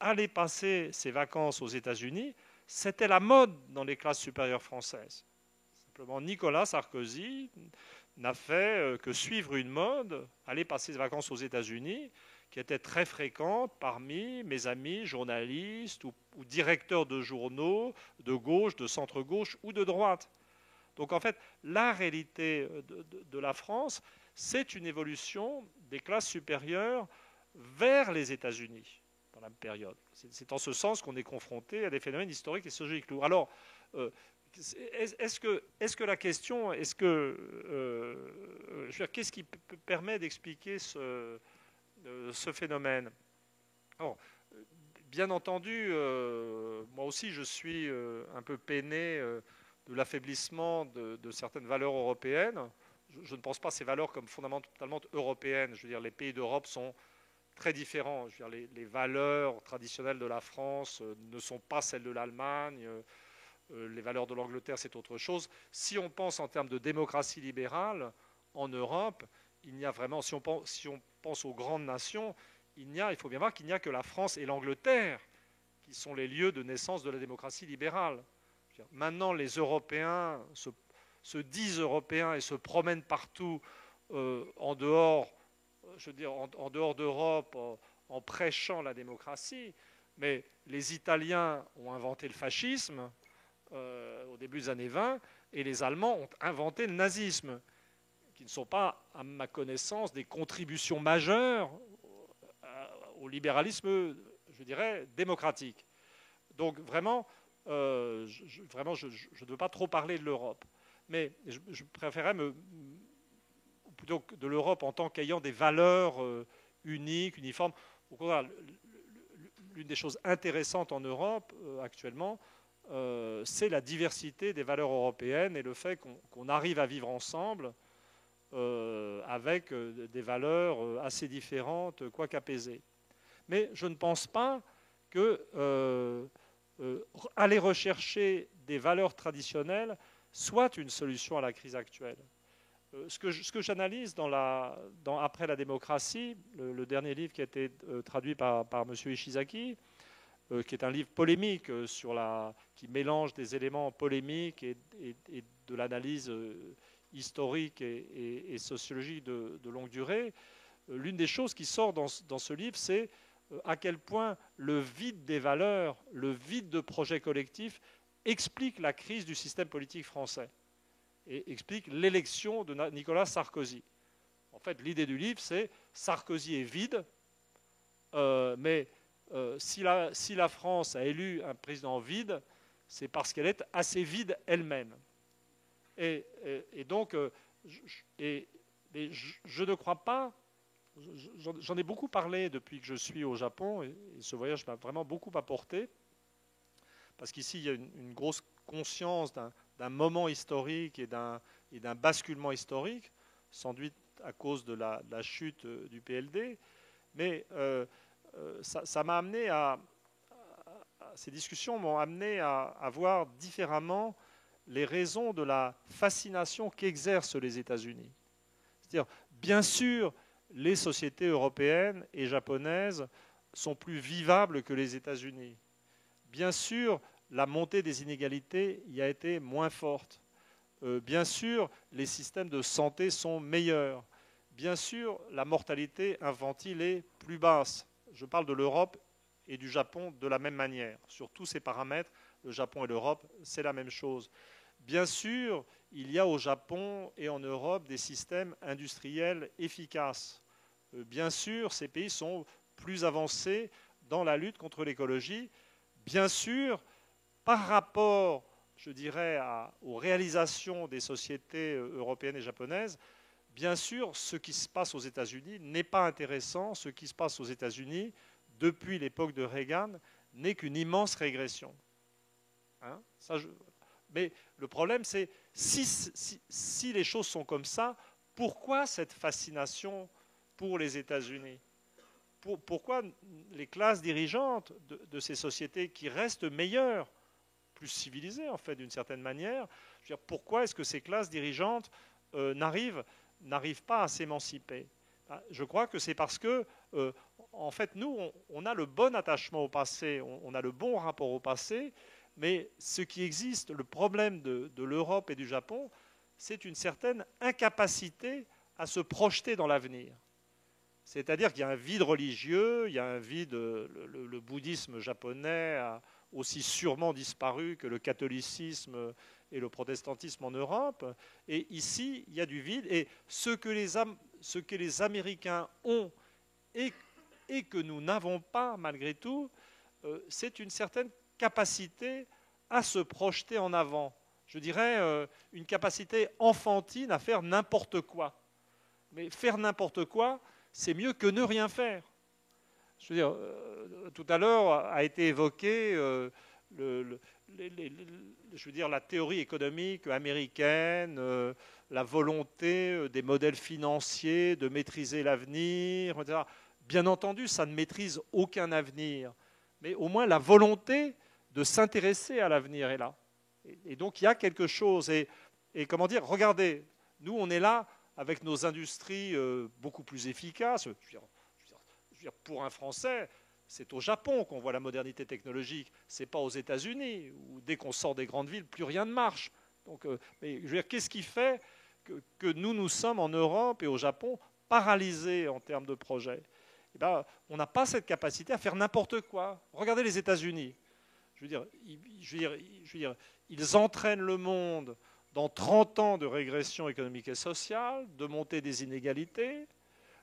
aller passer ses vacances aux États-Unis, c'était la mode dans les classes supérieures françaises. Simplement, Nicolas Sarkozy n'a fait que suivre une mode, aller passer ses vacances aux États-Unis, qui était très fréquente parmi mes amis journalistes ou directeurs de journaux de gauche, de centre-gauche ou de droite. Donc en fait, la réalité de la France, c'est une évolution des classes supérieures vers les États-Unis dans la même période. C'est en ce sens qu'on est confronté à des phénomènes historiques et sociologiques lourds. Alors, est-ce que la question, qu'est-ce qui permet d'expliquer ce phénomène? Alors, bien entendu, moi aussi je suis un peu peiné de l'affaiblissement de certaines valeurs européennes. Je ne pense pas ces valeurs comme fondamentalement européennes. Je veux dire, les pays d'Europe sont très différents. Je veux dire, les valeurs traditionnelles de la France ne sont pas celles de l'Allemagne. Les valeurs de l'Angleterre, c'est autre chose. Si on pense en termes de démocratie libérale, en Europe, il n'y a vraiment, si on pense aux grandes nations, il faut bien voir qu'il n'y a que la France et l'Angleterre qui sont les lieux de naissance de la démocratie libérale. Maintenant, les Européens se disent européens et se promènent partout en dehors, je veux dire, en dehors d'Europe, en prêchant la démocratie. Mais les Italiens ont inventé le fascisme au début des années 20 et les Allemands ont inventé le nazisme, qui ne sont pas, à ma connaissance, des contributions majeures au libéralisme, je dirais, démocratique. Donc vraiment, je ne veux pas trop parler de l'Europe, mais je préférerais plutôt de l'Europe en tant qu'ayant des valeurs uniques, uniformes. Au contraire, l'une des choses intéressantes en Europe actuellement, c'est la diversité des valeurs européennes et le fait qu'on arrive à vivre ensemble avec des valeurs assez différentes, quoique apaisées. Mais je ne pense pas que aller rechercher des valeurs traditionnelles soit une solution à la crise actuelle. Ce que j'analyse après la démocratie, le dernier livre qui a été traduit par M. Ishizaki, qui est un livre polémique qui mélange des éléments polémiques et de l'analyse historique et sociologique de longue durée, l'une des choses qui sort dans ce livre, c'est à quel point le vide des valeurs, le vide de projets collectifs explique la crise du système politique français et explique l'élection de Nicolas Sarkozy. En fait, l'idée du livre, c'est Sarkozy est vide, mais si la France a élu un président vide, c'est parce qu'elle est assez vide elle-même. Et donc, je ne crois pas, j'en ai beaucoup parlé depuis que je suis au Japon, et ce voyage m'a vraiment beaucoup apporté, parce qu'ici, il y a une grosse conscience d'un moment historique et d'un basculement historique, sans doute à cause de la chute du PLD, mais ça m'a amené ces discussions m'ont amené à voir différemment les raisons de la fascination qu'exercent les États-Unis. C'est-à-dire, bien sûr, les sociétés européennes et japonaises sont plus vivables que les États-Unis. Bien sûr, la montée des inégalités y a été moins forte. Bien sûr, les systèmes de santé sont meilleurs. Bien sûr, la mortalité infantile est plus basse. Je parle de l'Europe et du Japon de la même manière. Sur tous ces paramètres, le Japon et l'Europe, c'est la même chose. Bien sûr, il y a au Japon et en Europe des systèmes industriels efficaces. Bien sûr, ces pays sont plus avancés dans la lutte contre l'écologie. Bien sûr, par rapport, je dirais, aux réalisations des sociétés européennes et japonaises, bien sûr, ce qui se passe aux États-Unis n'est pas intéressant. Ce qui se passe aux États-Unis, depuis l'époque de Reagan, n'est qu'une immense régression. Hein, mais le problème, c'est si les choses sont comme ça, pourquoi cette fascination pour les États-Unis? Pourquoi les classes dirigeantes de ces sociétés qui restent meilleures, plus civilisées en fait d'une certaine manière, je veux dire, pourquoi est-ce que ces classes dirigeantes n'arrivent pas à s'émanciper? Je crois que c'est parce que, en fait, nous, on a le bon attachement au passé, on a le bon rapport au passé, mais ce qui existe, le problème de l'Europe et du Japon, c'est une certaine incapacité à se projeter dans l'avenir. C'est-à-dire qu'il y a un vide religieux, il y a un vide, le bouddhisme japonais a aussi sûrement disparu que le catholicisme et le protestantisme en Europe. Et ici, il y a du vide. Et ce que les Américains ont et que nous n'avons pas, malgré tout, c'est une certaine capacité à se projeter en avant. Je dirais une capacité enfantine à faire n'importe quoi. Mais faire n'importe quoi, c'est mieux que ne rien faire. Je veux dire, tout à l'heure a été évoqué la théorie économique américaine, la volonté des modèles financiers de maîtriser l'avenir, etc. Bien entendu, ça ne maîtrise aucun avenir, mais au moins la volonté de s'intéresser à l'avenir est là. Et donc il y a quelque chose. Et comment dire, regardez, nous on est là avec nos industries beaucoup plus efficaces. Je veux dire, pour un Français, c'est au Japon qu'on voit la modernité technologique. Ce n'est pas aux États-Unis, où dès qu'on sort des grandes villes, plus rien ne marche. Donc, mais je veux dire, qu'est-ce qui fait que nous sommes en Europe et au Japon paralysés en termes de projets? Eh bien, on n'a pas cette capacité à faire n'importe quoi. Regardez les États-Unis. Je veux dire, ils entraînent le monde dans 30 ans de régression économique et sociale, de montée des inégalités.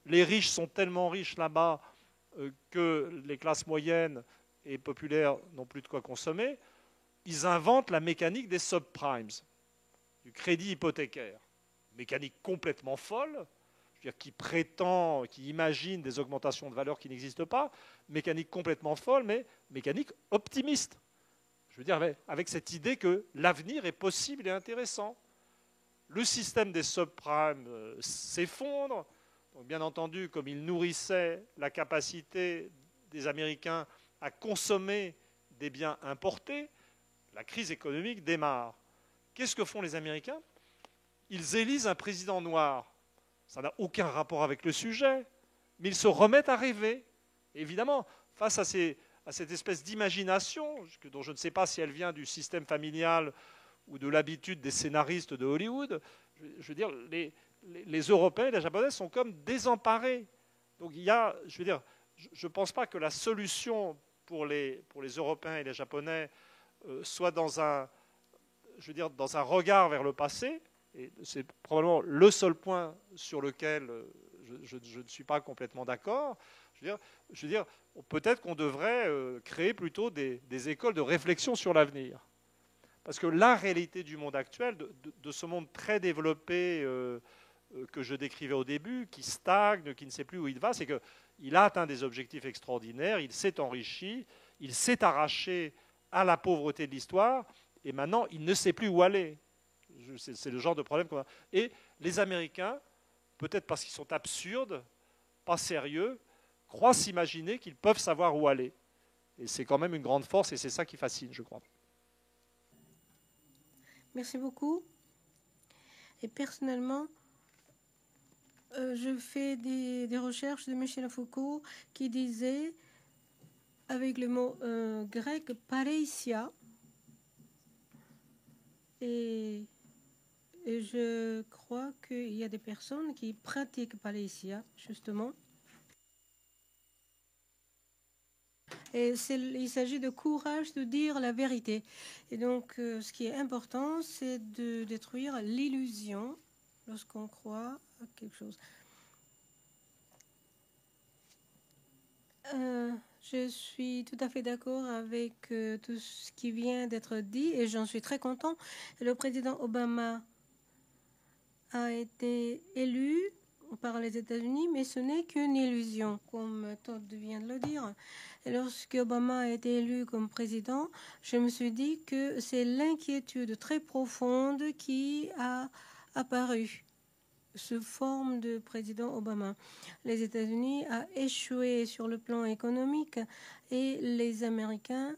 Les riches sont tellement riches là-bas que les classes moyennes et populaires n'ont plus de quoi consommer. Ils inventent la mécanique des subprimes, du crédit hypothécaire. Mécanique complètement folle, je veux dire, qui imagine des augmentations de valeur qui n'existent pas. Mécanique complètement folle, mais mécanique optimiste. Je veux dire, avec cette idée que l'avenir est possible et intéressant. Le système des subprimes s'effondre. Donc, bien entendu, comme il nourrissait la capacité des Américains à consommer des biens importés, la crise économique démarre. Qu'est-ce que font les Américains? Ils élisent un président noir. Ça n'a aucun rapport avec le sujet, mais ils se remettent à rêver. Et évidemment, face à cette espèce d'imagination, dont je ne sais pas si elle vient du système familial ou de l'habitude des scénaristes de Hollywood, je veux dire, les Européens et les Japonais sont comme désemparés. Donc il y a, je veux dire, je ne pense pas que la solution pour les Européens et les Japonais soit dans un, je veux dire, dans un regard vers le passé. Et c'est probablement le seul point sur lequel je ne suis pas complètement d'accord. Je veux dire peut-être qu'on devrait créer plutôt des écoles de réflexion sur l'avenir. Parce que la réalité du monde actuel, de ce monde très développé que je décrivais au début, qui stagne, qui ne sait plus où il va, c'est qu'il a atteint des objectifs extraordinaires, il s'est enrichi, il s'est arraché à la pauvreté de l'histoire, et maintenant il ne sait plus où aller. C'est le genre de problème qu'on a. Et les Américains, peut-être parce qu'ils sont absurdes, pas sérieux, croient s'imaginer qu'ils peuvent savoir où aller. Et c'est quand même une grande force, et c'est ça qui fascine, je crois.
Merci beaucoup. Et personnellement, je fais des recherches de Michel Foucault qui disait, avec le mot grec, pareisia. Et je crois qu'il y a des personnes qui pratiquent pareisia, justement. Et il s'agit de courage de dire la vérité. Et donc, ce qui est important, c'est de détruire l'illusion lorsqu'on croit à quelque chose. Je suis tout à fait d'accord avec tout ce qui vient d'être dit et j'en suis très content. Le président Obama a été élu par les États-Unis, mais ce n'est qu'une illusion, comme Todd vient de le dire. Et lorsque Obama a été élu comme président, je me suis dit que c'est l'inquiétude très profonde qui a apparu sous forme de président Obama. Les États-Unis ont échoué sur le plan économique et les Américains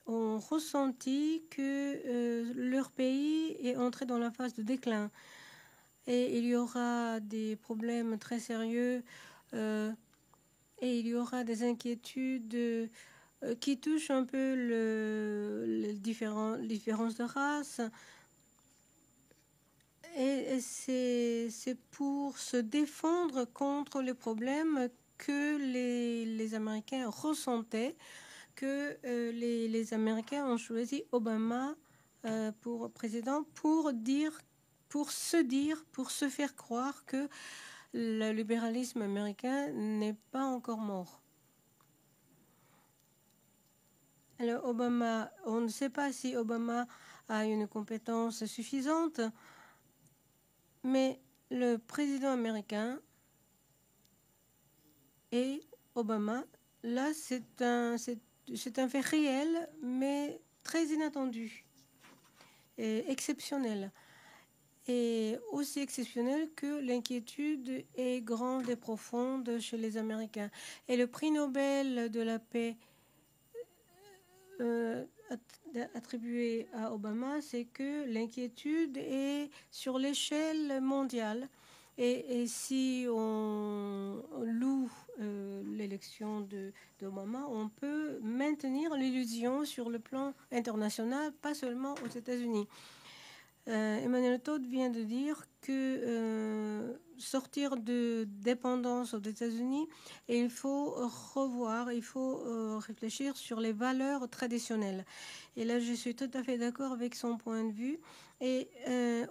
ont ressenti que leur pays est entré dans la phase de déclin. Et il y aura des problèmes très sérieux et il y aura des inquiétudes qui touchent un peu les différences de race. Et c'est pour se défendre contre les problèmes que les Américains ressentaient, que les Américains ont choisi Obama pour président pour se faire croire que le libéralisme américain n'est pas encore mort. Alors Obama, on ne sait pas si Obama a une compétence suffisante, mais le président américain et Obama, là c'est un fait réel, mais très inattendu et exceptionnel. Et aussi exceptionnel que l'inquiétude est grande et profonde chez les Américains. Et le prix Nobel de la paix attribué à Obama, c'est que l'inquiétude est sur l'échelle mondiale. Et si on loue l'élection d'Obama, on peut maintenir l'illusion sur le plan international, pas seulement aux États-Unis. Emmanuel Todd vient de dire que sortir de dépendance aux États-Unis, et il faut revoir, il faut réfléchir sur les valeurs traditionnelles. Et là, je suis tout à fait d'accord avec son point de vue. Et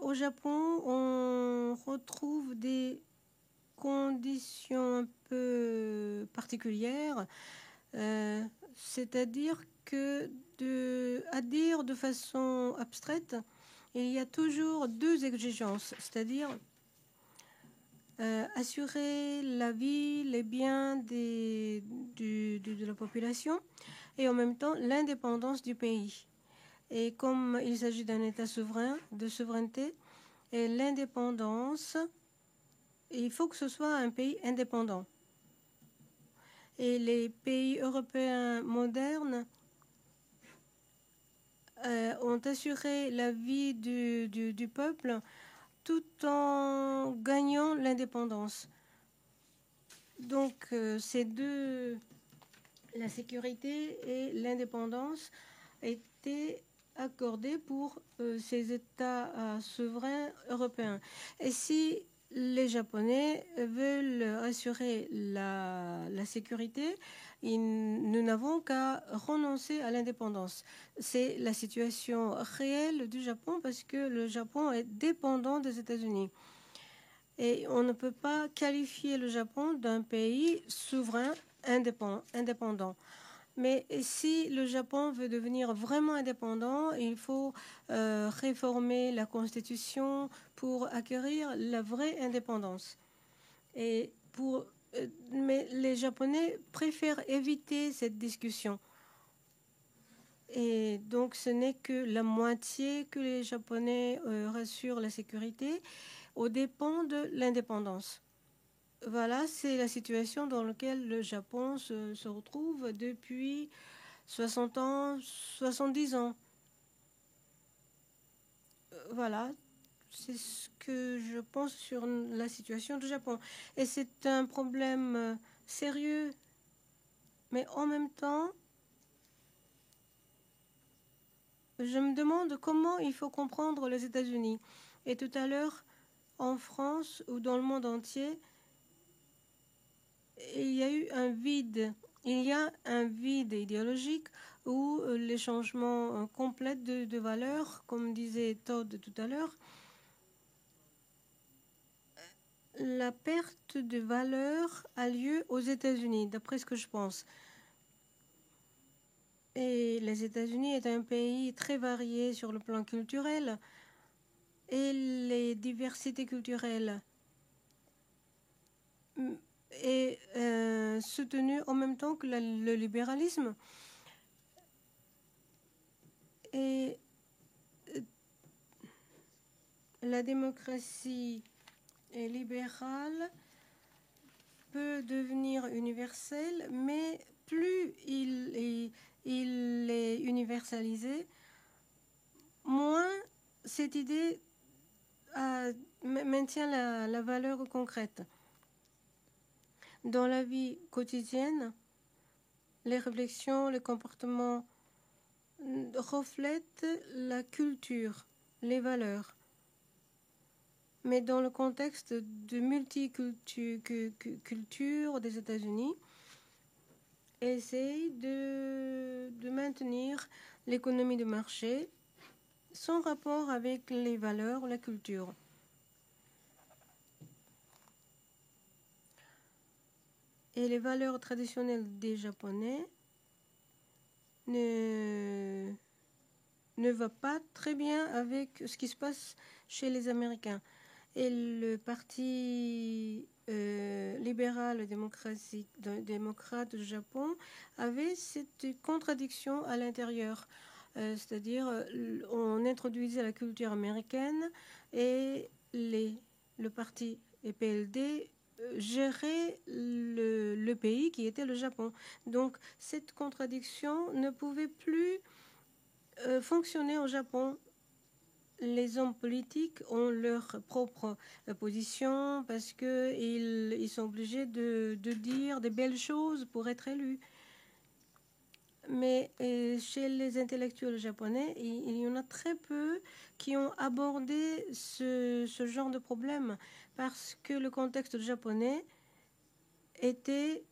au Japon, on retrouve des conditions un peu particulières, c'est-à-dire que à dire de façon abstraite, il y a toujours deux exigences, c'est-à-dire assurer la vie, les biens de la population et en même temps l'indépendance du pays. Et comme il s'agit d'un État souverain, de souveraineté, et l'indépendance, il faut que ce soit un pays indépendant. Et les pays européens modernes ont assuré la vie du peuple tout en gagnant l'indépendance. Donc, ces deux, la sécurité et l'indépendance, étaient accordée pour ces États souverains européens. Et si les Japonais veulent assurer la sécurité, nous n'avons qu'à renoncer à l'indépendance. C'est la situation réelle du Japon parce que le Japon est dépendant des États-Unis. Et on ne peut pas qualifier le Japon d'un pays souverain indépendant. Mais si le Japon veut devenir vraiment indépendant, il faut réformer la Constitution pour acquérir la vraie indépendance. Mais les Japonais préfèrent éviter cette discussion. Et donc, ce n'est que la moitié que les Japonais rassurent la sécurité aux dépens de l'indépendance. Voilà, c'est la situation dans laquelle le Japon se retrouve depuis 60 ans, 70 ans. Voilà, c'est ce que je pense sur la situation du Japon. Et c'est un problème sérieux, mais en même temps, je me demande comment il faut comprendre les États-Unis. Et tout à l'heure, en France ou dans le monde entier, il y a eu un vide. Il y a un vide idéologique où les changements complets de valeurs, comme disait Todd tout à l'heure, la perte de valeur a lieu aux États-Unis, d'après ce que je pense. Et les États-Unis est un pays très varié sur le plan culturel et les diversités culturelles est soutenue en même temps que le libéralisme. Et la démocratie libérale peut devenir universelle, mais plus il est universalisé, moins cette idée maintient la valeur concrète. Dans la vie quotidienne, les réflexions, les comportements reflètent la culture, les valeurs. Mais dans le contexte de multiculture des États-Unis, essaye de maintenir l'économie de marché sans rapport avec les valeurs ou la culture. Et les valeurs traditionnelles des Japonais ne va pas très bien avec ce qui se passe chez les Américains. Et le parti libéral démocrate du Japon avait cette contradiction à l'intérieur. C'est-à-dire, on introduisait la culture américaine et le parti PLD gérait le pays qui était le Japon. Donc, cette contradiction ne pouvait plus fonctionner au Japon. Les hommes politiques ont leur propre position parce qu'ils sont obligés de dire des belles choses pour être élus. Mais chez les intellectuels japonais, il y en a très peu qui ont abordé ce genre de problème parce que le contexte japonais était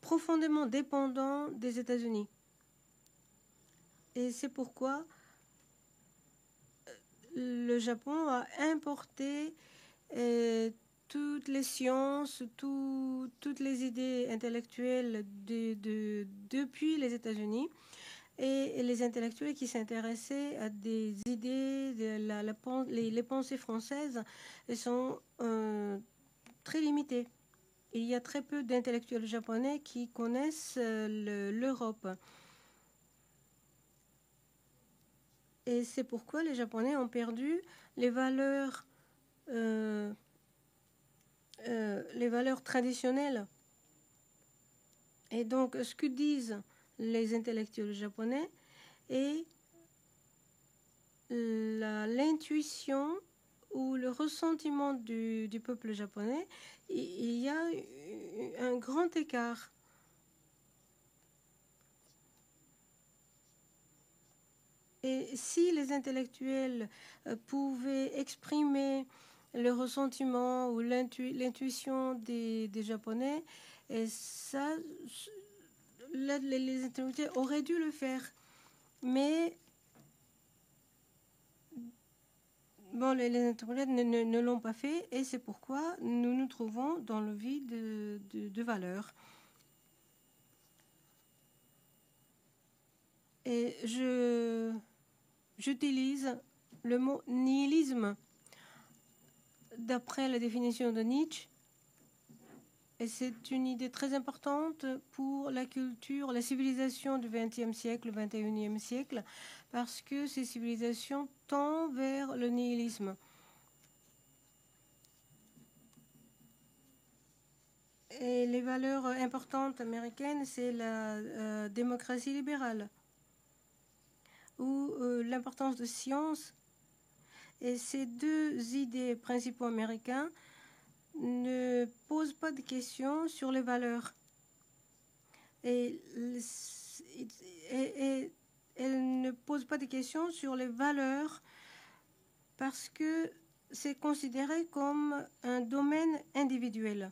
profondément dépendant des États-Unis. Et c'est pourquoi le Japon a importé toutes les sciences, toutes les idées intellectuelles depuis les États-Unis. Et les intellectuels qui s'intéressaient à des idées, les pensées françaises sont très limités. Il y a très peu d'intellectuels japonais qui connaissent l'Europe. Et c'est pourquoi les Japonais ont perdu les valeurs traditionnelles. Et donc, ce que disent les intellectuels japonais est l'intuition ou le ressentiment du peuple japonais. Il y a un grand écart. Et si les intellectuels pouvaient exprimer le ressentiment ou l'intuition des Japonais, et ça, les intellectuels auraient dû le faire. Mais bon, les intellectuels ne l'ont pas fait, et c'est pourquoi nous nous trouvons dans le vide de valeurs. Et j'utilise le mot nihilisme d'après la définition de Nietzsche. Et c'est une idée très importante pour la culture, la civilisation du XXe siècle, le XXIe siècle, parce que ces civilisations tendent vers le nihilisme. Et les valeurs importantes américaines, c'est la démocratie libérale, ou l'importance de science. Et ces deux idées principaux américains ne posent pas de questions sur les valeurs. Et elles ne posent pas de questions sur les valeurs parce que c'est considéré comme un domaine individuel.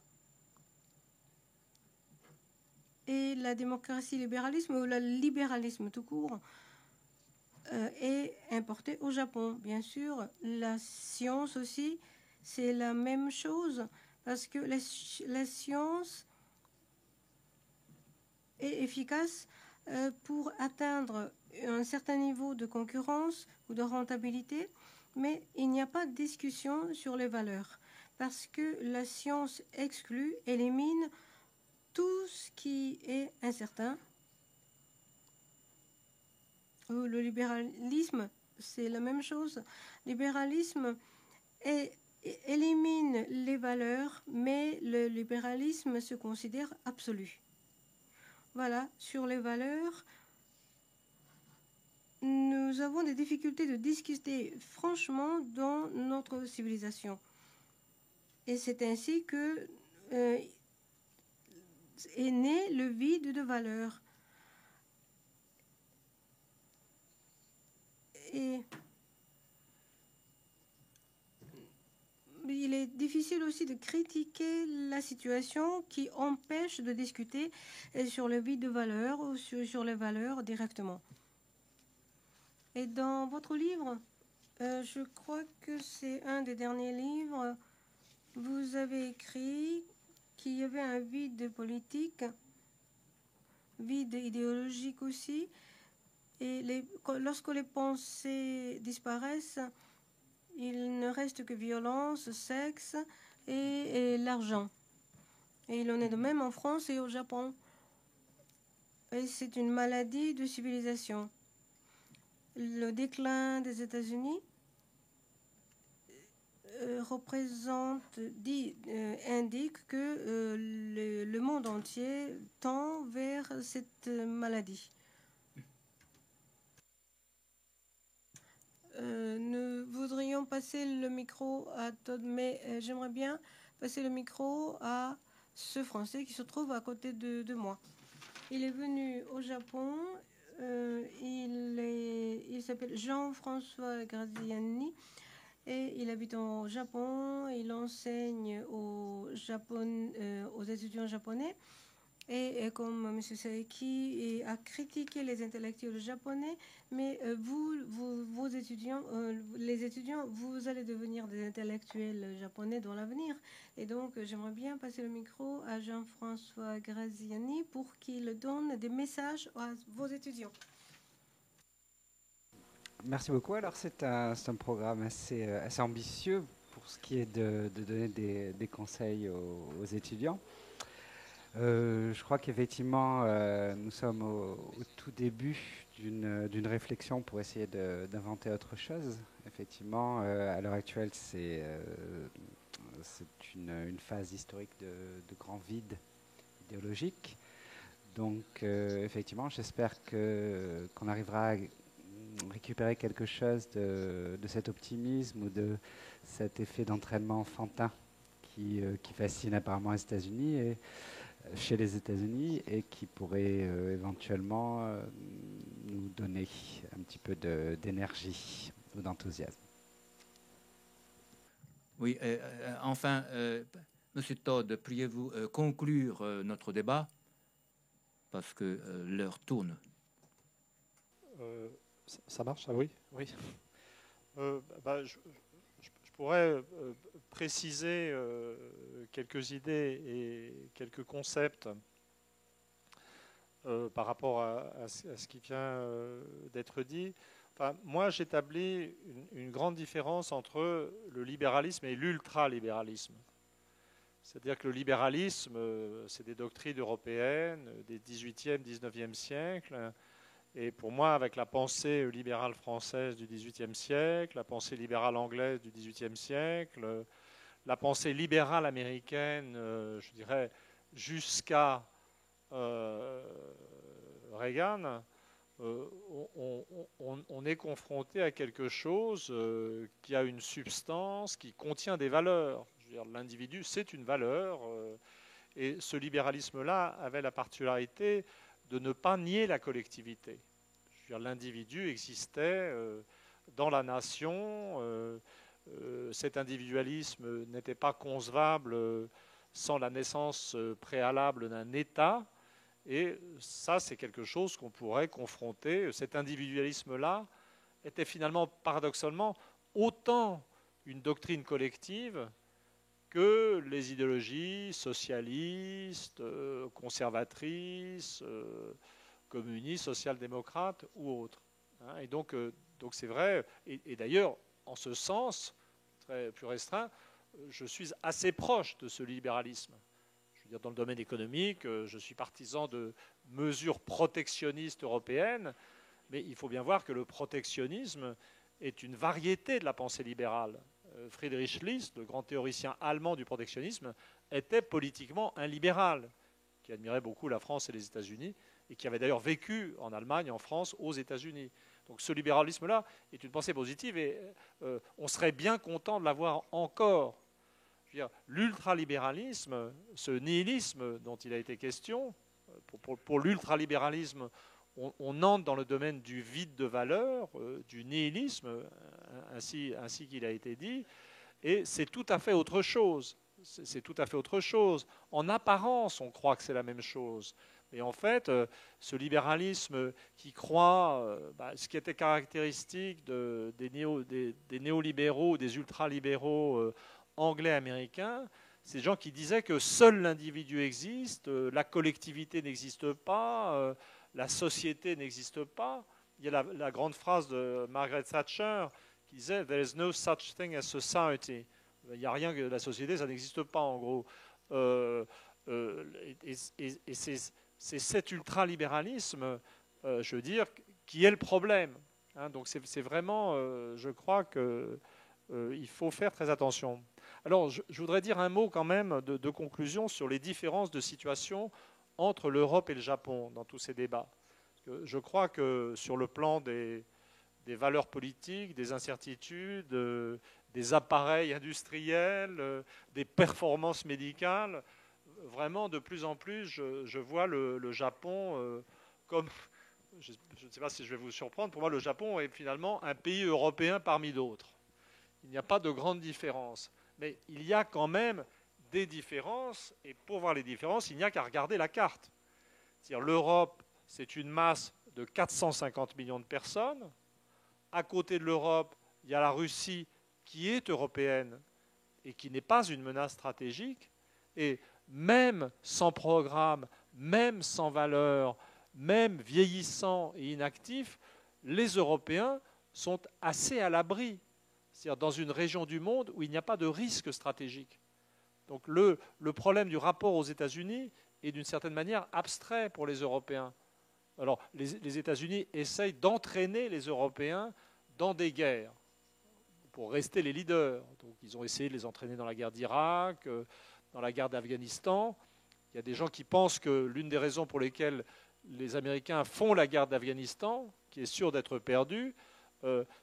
Et la démocratie libéralisme ou le libéralisme tout court est importé au Japon. Bien sûr, la science aussi, c'est la même chose parce que la science est efficace pour atteindre un certain niveau de concurrence ou de rentabilité, mais il n'y a pas de discussion sur les valeurs parce que la science exclut, élimine tout ce qui est incertain. Le libéralisme, c'est la même chose. Le libéralisme élimine les valeurs, mais le libéralisme se considère absolu. Voilà, sur les valeurs, nous avons des difficultés de discuter franchement dans notre civilisation. Et c'est ainsi que est né le vide de valeurs. Et il est difficile aussi de critiquer la situation qui empêche de discuter sur le vide de valeurs ou sur les valeurs directement. Et dans votre livre, je crois que c'est un des derniers livres, vous avez écrit qu'il y avait un vide politique, vide idéologique aussi, et lorsque les pensées disparaissent, il ne reste que violence, sexe et l'argent. Et il en est de même en France et au Japon. Et c'est une maladie de civilisation. Le déclin des États-Unis indique que le monde entier tend vers cette maladie. Nous voudrions passer le micro à Todd, mais j'aimerais bien passer le micro à ce Français qui se trouve à côté de moi. Il est venu au Japon. Il s'appelle Jean-François Graziani. Et il habite au Japon, il enseigne aux étudiants japonais. Et comme M. Saeki a critiqué les intellectuels japonais, mais vos étudiants, les étudiants, vous allez devenir des intellectuels japonais dans l'avenir. Et donc, j'aimerais bien passer le micro à Jean-François Graziani pour qu'il donne des messages à vos étudiants.
Merci beaucoup. Alors, c'est un programme assez ambitieux pour ce qui est de donner des conseils aux étudiants. Je crois qu'effectivement, nous sommes au tout début d'une réflexion pour essayer d'inventer autre chose. Effectivement, à l'heure actuelle, c'est une phase historique de grand vide idéologique. Donc, effectivement, j'espère qu'on arrivera à récupérer quelque chose de cet optimisme ou de cet effet d'entraînement enfantin qui fascine apparemment les États-Unis et chez les États-Unis et qui pourrait éventuellement nous donner un petit peu d'énergie ou d'enthousiasme.
Oui, enfin, Monsieur Todd, pourriez-vous conclure notre débat parce que l'heure tourne.
Ça marche, ah oui, oui. Je pourrais préciser quelques idées et quelques concepts par rapport à ce qui vient d'être dit. Enfin, moi, j'établis une grande différence entre le libéralisme et l'ultralibéralisme. C'est-à-dire que le libéralisme, c'est des doctrines européennes des 18e, 19e siècle. Et pour moi, avec la pensée libérale française du XVIIIe siècle, la pensée libérale anglaise du XVIIIe siècle, la pensée libérale américaine, je dirais, jusqu'à Reagan, on est confronté à quelque chose qui a une substance, qui contient des valeurs. Je veux dire, l'individu, c'est une valeur. Et ce libéralisme-là avait la particularité de ne pas nier la collectivité. L'individu existait dans la nation. Cet individualisme n'était pas concevable sans la naissance préalable d'un État. Et ça, c'est quelque chose qu'on pourrait confronter. Cet individualisme-là était finalement, paradoxalement, autant une doctrine collective que les idéologies socialistes, conservatrices, communistes, social-démocrates ou autres. Et donc c'est vrai. Et d'ailleurs, en ce sens, très plus restreint, je suis assez proche de ce libéralisme. Je veux dire, dans le domaine économique, je suis partisan de mesures protectionnistes européennes, mais il faut bien voir que le protectionnisme est une variété de la pensée libérale. Friedrich List, le grand théoricien allemand du protectionnisme, était politiquement un libéral, qui admirait beaucoup la France et les États-Unis, et qui avait d'ailleurs vécu en Allemagne, en France, aux États-Unis. Donc ce libéralisme-là est une pensée positive, et on serait bien content de l'avoir encore. L'ultralibéralisme, ce nihilisme dont il a été question, pour l'ultralibéralisme, on entre dans le domaine du vide de valeur, du nihilisme, ainsi qu'il a été dit, et c'est tout à fait autre chose. C'est tout à fait autre chose. En apparence, on croit que c'est la même chose. Mais en fait, ce libéralisme qui croit, ce qui était caractéristique des néolibéraux, des ultralibéraux anglais, américains, c'est des gens qui disaient que seul l'individu existe, la collectivité n'existe pas, la société n'existe pas. Il y a la grande phrase de Margaret Thatcher qui disait « There is no such thing as society ». Il n'y a rien que la société, ça n'existe pas en gros. Et c'est cet ultralibéralisme, je veux dire, qui est le problème. Donc c'est vraiment, je crois qu'il faut faire très attention. Alors je voudrais dire un mot quand même de conclusion sur les différences de situation entre l'Europe et le Japon dans tous ces débats. Je crois que sur le plan des valeurs politiques, des incertitudes, des appareils industriels, des performances médicales, vraiment de plus en plus, je vois le Japon comme, je ne sais pas si je vais vous surprendre, pour moi le Japon est finalement un pays européen parmi d'autres. Il n'y a pas de grande différence. Mais il y a quand même des différences, et pour voir les différences, il n'y a qu'à regarder la carte. C'est-à-dire l'Europe, c'est une masse de 450 millions de personnes. À côté de l'Europe, il y a la Russie qui est européenne et qui n'est pas une menace stratégique. Et même sans programme, même sans valeur, même vieillissants et inactifs, les Européens sont assez à l'abri. C'est-à-dire dans une région du monde où il n'y a pas de risque stratégique. Donc le problème du rapport aux États-Unis est d'une certaine manière abstrait pour les Européens. Alors les États-Unis essayent d'entraîner les Européens dans des guerres pour rester les leaders. Donc ils ont essayé de les entraîner dans la guerre d'Irak, dans la guerre d'Afghanistan. Il y a des gens qui pensent que l'une des raisons pour lesquelles les Américains font la guerre d'Afghanistan, qui est sûre d'être perdue,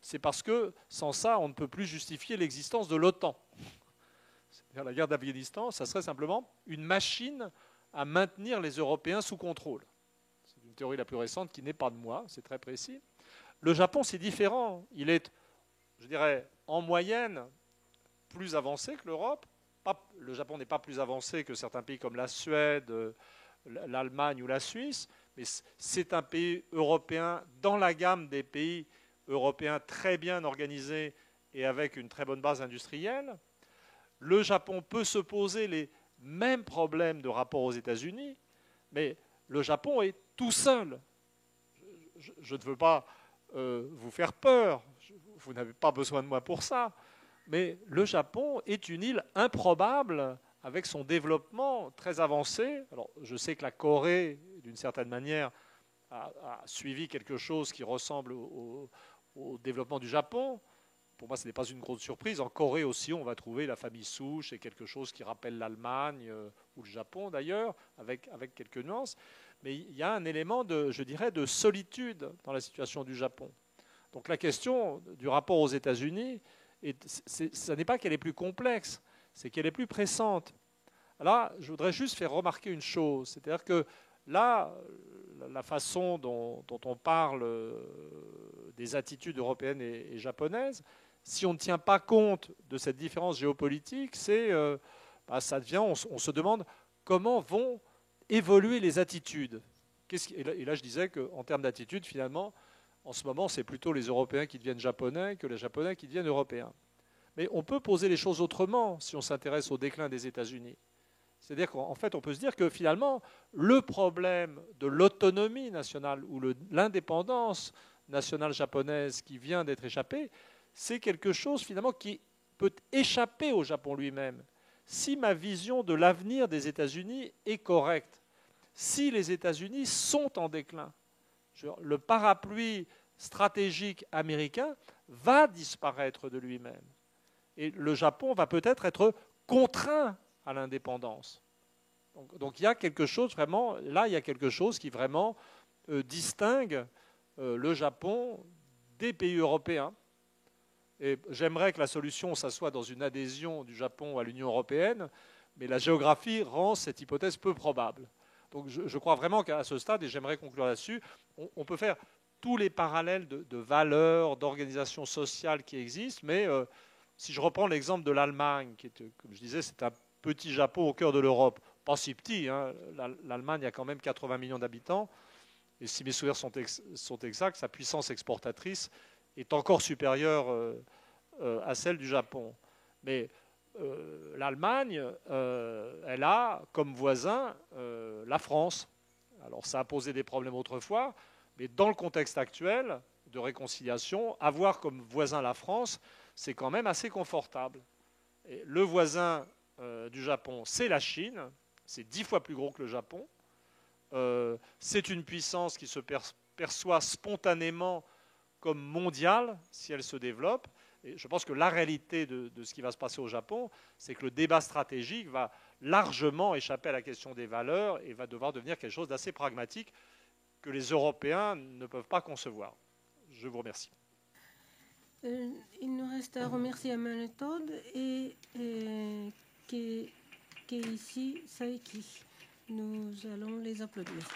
c'est parce que sans ça, on ne peut plus justifier l'existence de l'OTAN. La guerre d'Afghanistan, ça serait simplement une machine à maintenir les Européens sous contrôle. C'est d'une une théorie la plus récente qui n'est pas de moi, c'est très précis. Le Japon, c'est différent. Il est, je dirais, en moyenne, plus avancé que l'Europe. Le Japon n'est pas plus avancé que certains pays comme la Suède, l'Allemagne ou la Suisse, mais c'est un pays européen dans la gamme des pays européens très bien organisés et avec une très bonne base industrielle. Le Japon peut se poser les mêmes problèmes de rapport aux États-Unis, mais le Japon est tout seul. Je ne veux pas vous faire peur, vous n'avez pas besoin de moi pour ça, mais le Japon est une île improbable avec son développement très avancé. Alors, je sais que la Corée, d'une certaine manière, a suivi quelque chose qui ressemble au développement du Japon. Pour moi, ce n'est pas une grosse surprise. En Corée aussi, on va trouver la famille souche et quelque chose qui rappelle l'Allemagne ou le Japon d'ailleurs, avec quelques nuances. Mais il y a un élément je dirais, de solitude dans la situation du Japon. Donc la question du rapport aux États-Unis, ce n'est pas qu'elle est plus complexe, c'est qu'elle est plus pressante. Là, je voudrais juste faire remarquer une chose, c'est-à-dire que là, la façon dont on parle des attitudes européennes et japonaises, si on ne tient pas compte de cette différence géopolitique, ça devient, on se demande comment vont évoluer les attitudes. Et là, je disais qu'en termes d'attitude, finalement, en ce moment, c'est plutôt les Européens qui deviennent japonais que les Japonais qui deviennent européens. Mais on peut poser les choses autrement si on s'intéresse au déclin des États-Unis. C'est-à-dire qu'en fait, on peut se dire que finalement, le problème de l'autonomie nationale ou l'indépendance nationale japonaise qui vient d'être échappée, c'est quelque chose finalement qui peut échapper au Japon lui-même. Si ma vision de l'avenir des États-Unis est correcte, si les États-Unis sont en déclin, le parapluie stratégique américain va disparaître de lui-même. Et le Japon va peut-être être contraint à l'indépendance. Donc il y a quelque chose vraiment, là il y a quelque chose qui vraiment distingue le Japon des pays européens. Et j'aimerais que la solution, ça soit dans une adhésion du Japon à l'Union européenne, mais la géographie rend cette hypothèse peu probable. Donc je crois vraiment qu'à ce stade, et j'aimerais conclure là-dessus, on peut faire tous les parallèles de valeurs, d'organisations sociales qui existent, mais si je reprends l'exemple de l'Allemagne, qui est, comme je disais, c'est un petit Japon au cœur de l'Europe, pas si petit, hein. L'Allemagne a quand même 80 millions d'habitants, et si mes souvenirs sont exacts, sa puissance exportatrice est encore supérieure à celle du Japon. Mais l'Allemagne, elle a comme voisin la France. Alors ça a posé des problèmes autrefois, mais dans le contexte actuel de réconciliation, avoir comme voisin la France, c'est quand même assez confortable. Et le voisin du Japon, c'est la Chine, c'est 10 fois plus gros que le Japon. C'est une puissance qui se perçoit spontanément comme mondiale si elle se développe. Et je pense que la réalité de ce qui va se passer au Japon, c'est que le débat stratégique va largement échapper à la question des valeurs et va devoir devenir quelque chose d'assez pragmatique que les Européens ne peuvent pas concevoir. Je vous remercie.
Il nous reste à remercier à ma méthode et Keiichi Saeki. Nous allons les applaudir.